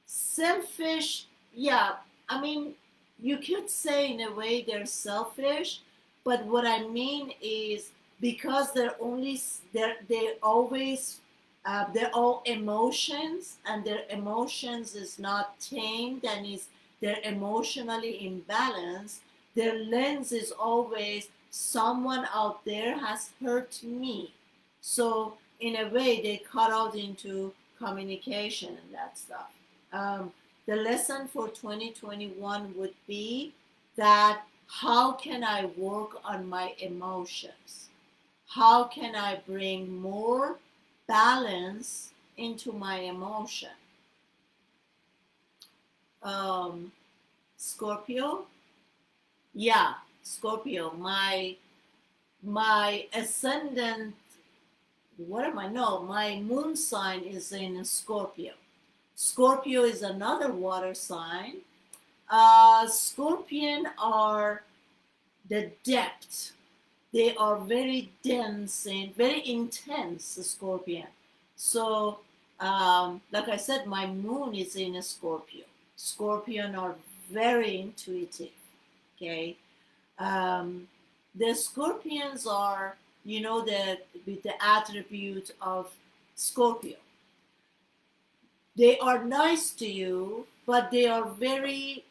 selfish. Yeah, I mean, you could say in a way they're selfish, but what I mean is because they always they're all emotions, and their emotions is not tamed, and is they're emotionally imbalanced. Their lens is always someone out there has hurt me, so in a way they cut out into communication and that stuff. um, the lesson for 2021 would be that how can I work on my emotions? How can I bring more balance into my emotion? Um, Scorpio, yeah, Scorpio. My ascendant. What am I? No, my moon sign is in Scorpio. Scorpio is another water sign. Scorpion are the depth. They are very dense and very intense, Scorpion. So, like I said, my moon is in a Scorpio. Scorpion are very intuitive. Okay. Um, the Scorpions are, with the attribute of Scorpio. They are nice to you, but they are very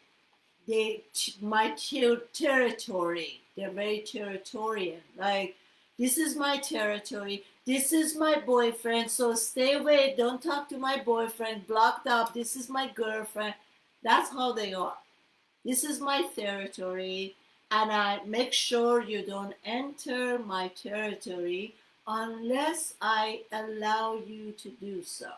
my territory. They're very territorial. Like, this is my territory. This is my boyfriend. So stay away. Don't talk to my boyfriend. Blocked up. This is my girlfriend. That's how they are. This is my territory, and I make sure you don't enter my territory unless I allow you to do so.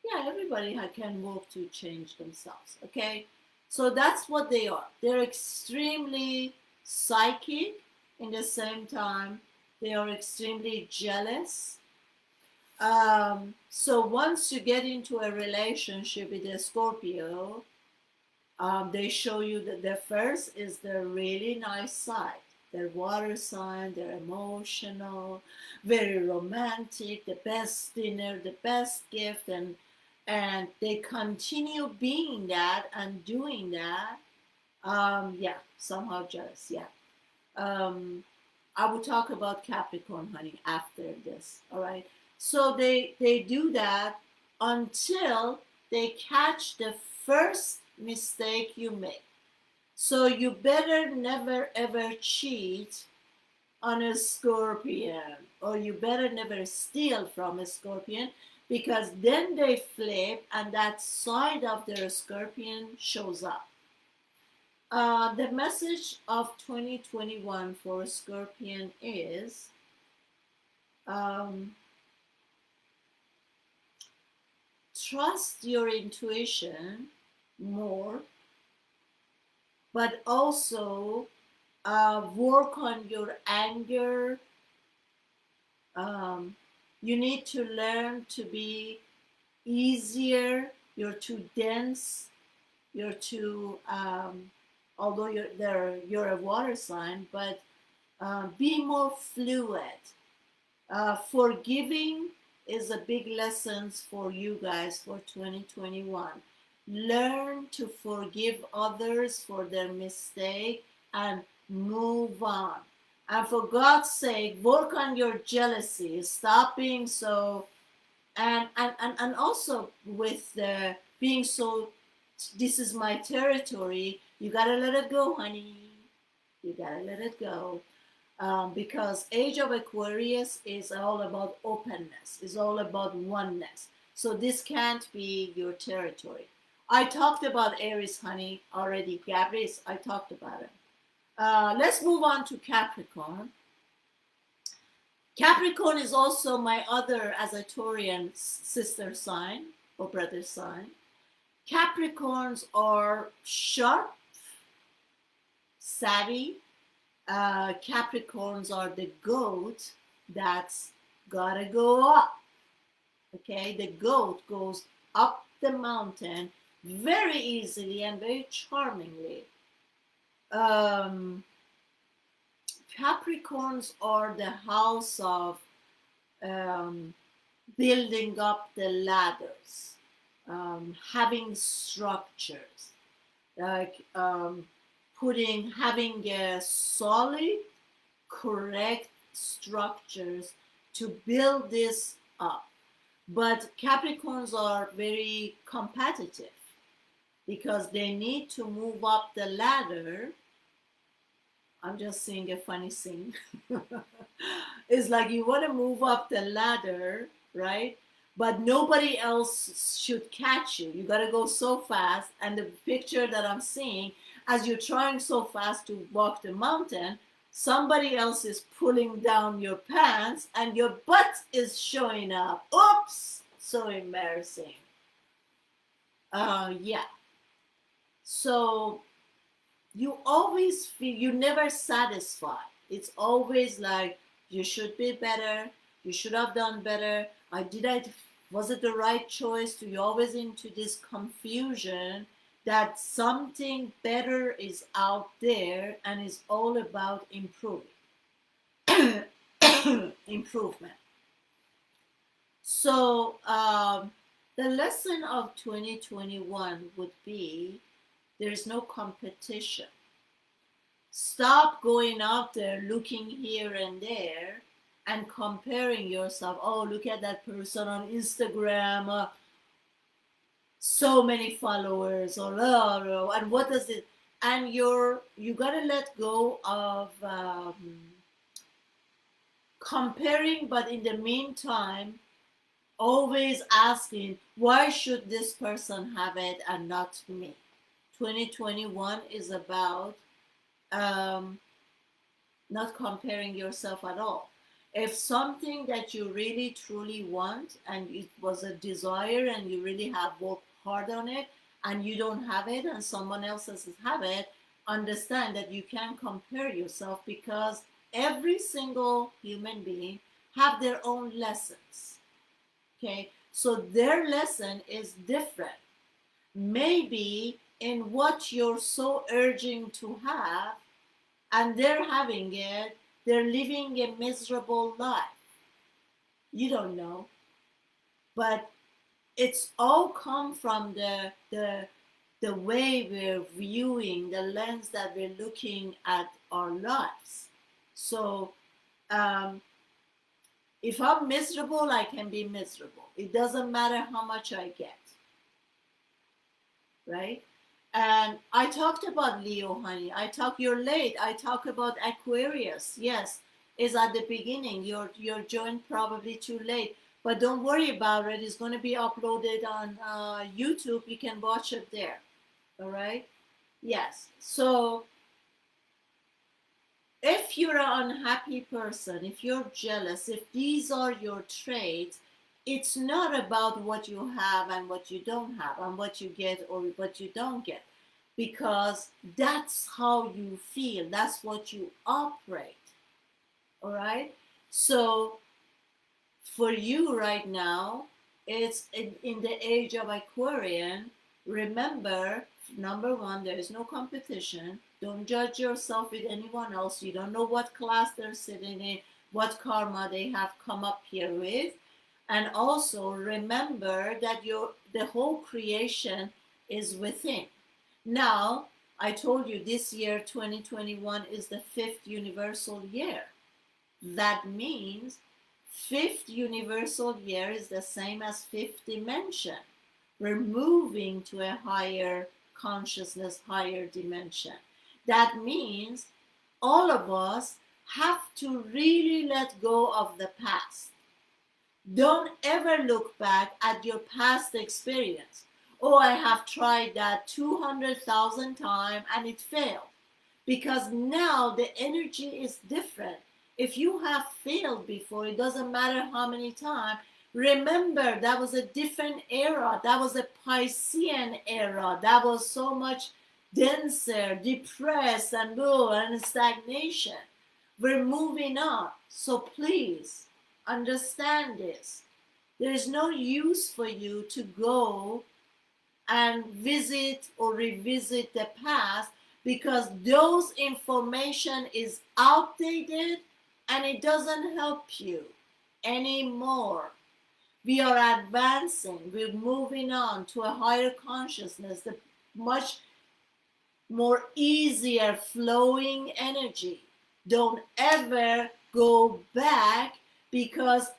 Yeah, everybody can work to change themselves. Okay, so that's what they are. They're extremely psychic. In the same time, they are extremely jealous. So once you get into a relationship with a Scorpio, they show you that the first is the really nice side. They're water sign, they're emotional, very romantic, the best dinner, the best gift, and they continue being that and doing that. Yeah, somehow jealous. Yeah. I will talk about Capricorn, honey, after this. All right. So they do that until they catch the first mistake you make. So you better never ever cheat on a Scorpion, or you better never steal from a Scorpion, because then they flip and that side of their Scorpion shows up. The message of 2021 for Scorpion is, um, trust your intuition more, but also work on your anger. You need to learn to be easier. You're too dense. You're too, although you're a water sign, but be more fluid. Forgiving is a big lesson for you guys for 2021. Learn to forgive others for their mistake and move on. And for God's sake, work on your jealousy. Stop being so, and also with the being so, this is my territory. You gotta let it go, honey. You gotta let it go. Because age of Aquarius is all about openness, is all about oneness. So this can't be your territory. I talked about Aries, honey, already. Gabriel, I talked about it. Let's move on to Capricorn. Capricorn is also my other Azatorian sister sign or brother sign. Capricorns are sharp, savvy. Capricorns are the goat that's gotta go up. Okay, the goat goes up the mountain very easily and very charmingly. Capricorns are the house of building up the ladders, having structures, like having a solid, correct structures to build this up. But Capricorns are very competitive because they need to move up the ladder. I'm just seeing a funny scene. It's like you want to move up the ladder, right? But nobody else should catch you. You got to go so fast. And the picture that I'm seeing, as you're trying so fast to walk the mountain, somebody else is pulling down your pants and your butt is showing up. Oops! So embarrassing. Yeah. So you always feel you're never satisfied. It's always like you should be better, you should have done better. Was it the right choice? You're always into this confusion that something better is out there and it's all about improving. Improvement. So the lesson of 2021 would be there's no competition. Stop going out there looking here and there and comparing yourself. Oh, look at that person on Instagram, so many followers, or and what does it? And you gotta let go of comparing, but in the meantime, always asking, why should this person have it and not me? 2021 is about not comparing yourself at all. If something that you really truly want and it was a desire and you really have worked hard on it and you don't have it and someone else has it, understand that you can't compare yourself because every single human being have their own lessons. Okay, so their lesson is different. Maybe in what you're so urging to have and they're having it, they're living a miserable life. You don't know. But it's all come from the way we're viewing, the lens that we're looking at our lives. So if I'm miserable, I can be miserable. It doesn't matter how much I get. Right? And I talked about Leo, honey. You're late. I talk about Aquarius. Yes, is at the beginning. You're joined probably too late. But don't worry about it. It's going to be uploaded on YouTube. You can watch it there. All right? Yes. So if you're an unhappy person, if you're jealous, if these are your traits, it's not about what you have and what you don't have and what you get or what you don't get, because that's how you feel. That's what you operate. All right? So for you right now, it's in the age of Aquarian. Remember, number one, there is no competition. Don't judge yourself with anyone else. You don't know what class they're sitting in, what karma they have come up here with. And also remember that the whole creation is within. Now, I told you this year, 2021, is the 5th universal year. That means 5th universal year is the same as 5th dimension. We're moving to a higher consciousness, higher dimension. That means all of us have to really let go of the past. Don't ever look back at your past experience. Oh, I have tried that 200,000 times and it failed. because now the energy is different. If you have failed before, it doesn't matter how many times. Remember, that was a different era. That was a Piscean era. That was so much denser, depressed, and stagnation. We're moving on. So please understand this. There is no use for you to go and visit or revisit the past, because those information is outdated and it doesn't help you anymore. We are advancing, we're moving on to a higher consciousness, the much more easier flowing energy. Don't ever go back, because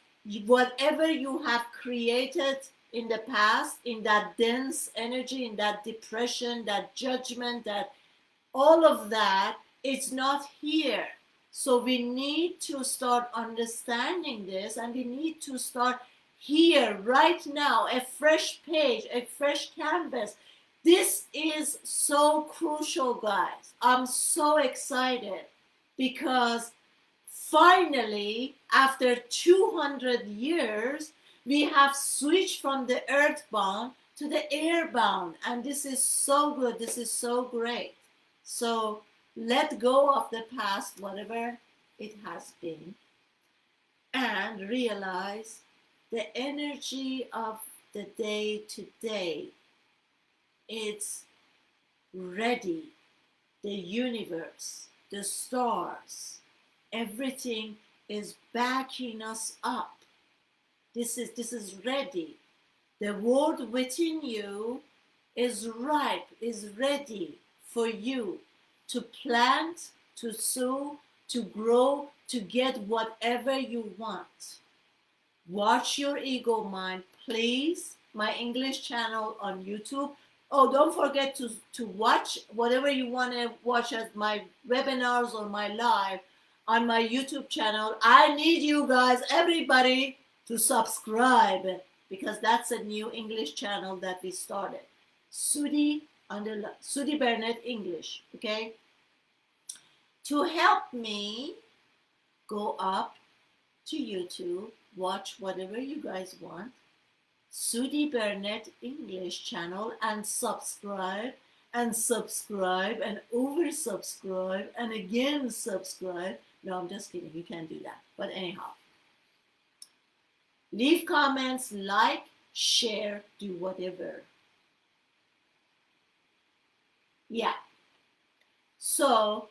whatever you have created in the past, in that dense energy, in that depression, that judgment, that all of that, it's not here. So we need to start understanding this, and we need to start here, right now, a fresh page, a fresh canvas. This is so crucial, guys. I'm so excited because finally, after 200 years, we have switched from the earthbound to the airbound. And this is so good. This is so great. So let go of the past, whatever it has been, and realize the energy of the day today. It's ready. The universe, the stars, everything is backing us up. This is ready. The word within you is ripe, is ready for you to plant, to sow, to grow, to get whatever you want. Watch your ego mind, please. My English channel on YouTube. Oh, don't forget to watch whatever you want to watch as my webinars or my live on my YouTube channel. I need you guys, everybody, to subscribe, because that's a new English channel that we started. Sudi Burnett English, okay? To help me, go up to YouTube, watch whatever you guys want, Sudi Burnett English channel, and subscribe and subscribe and over subscribe and again subscribe. No, I'm just kidding. You can't do that. But anyhow, leave comments, like, share, do whatever. Yeah. So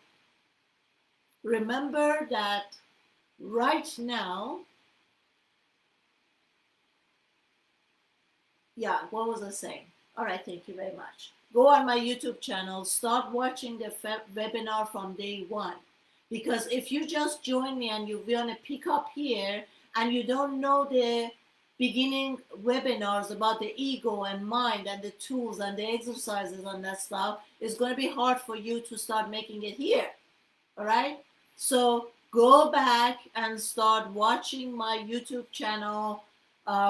remember that right now, yeah, what was I saying? All right, thank you very much. Go on my YouTube channel, start watching the webinar from day one. Because if you just join me and you want to pick up here and you don't know the beginning webinars about the ego and mind and the tools and the exercises and that stuff, it's going to be hard for you to start making it here. All right? So go back and start watching my YouTube channel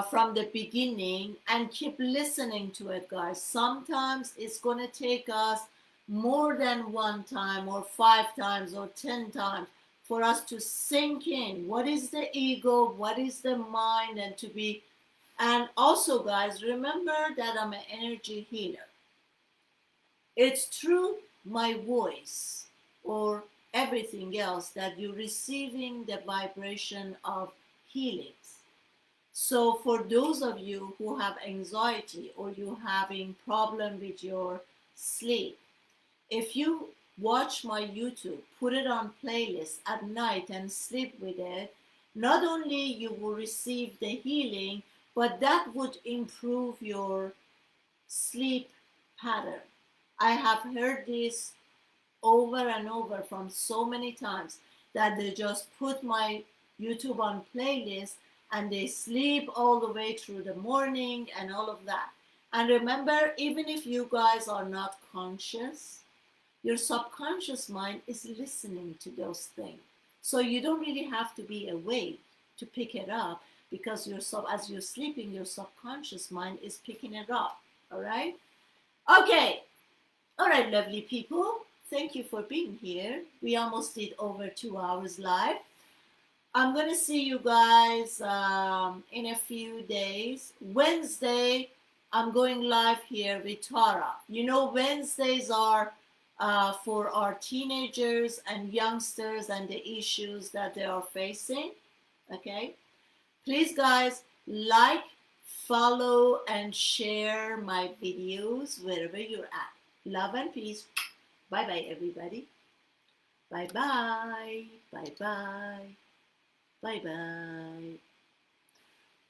from the beginning and keep listening to it, guys. Sometimes it's going to take us more than one time or 5 times or 10 times for us to sink in what is the ego, what is the mind, and to be. And also, guys, remember that I'm an energy healer. It's through my voice or everything else that you're receiving the vibration of healings. So for those of you who have anxiety or you having problem with your sleep, if you watch my YouTube, put it on playlist at night and sleep with it, not only you will receive the healing, but that would improve your sleep pattern. I have heard this over and over from so many times that they just put my YouTube on playlist and they sleep all the way through the morning and all of that. And remember, even if you guys are not conscious, your subconscious mind is listening to those things. So you don't really have to be awake to pick it up, because as you're sleeping, your subconscious mind is picking it up. All right? Okay. All right, lovely people. thank you for being here. We almost did over 2 hours live. I'm going to see you guys in a few days. Wednesday, I'm going live here with Tara. You know, Wednesdays are for our teenagers and youngsters and the issues that they are facing. Okay? Please, guys, like, follow, and share my videos wherever you're at. Love and peace. Bye-bye, everybody. Bye-bye. Bye-bye. Bye-bye.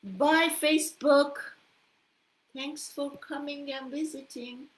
Bye, Facebook. Thanks for coming and visiting.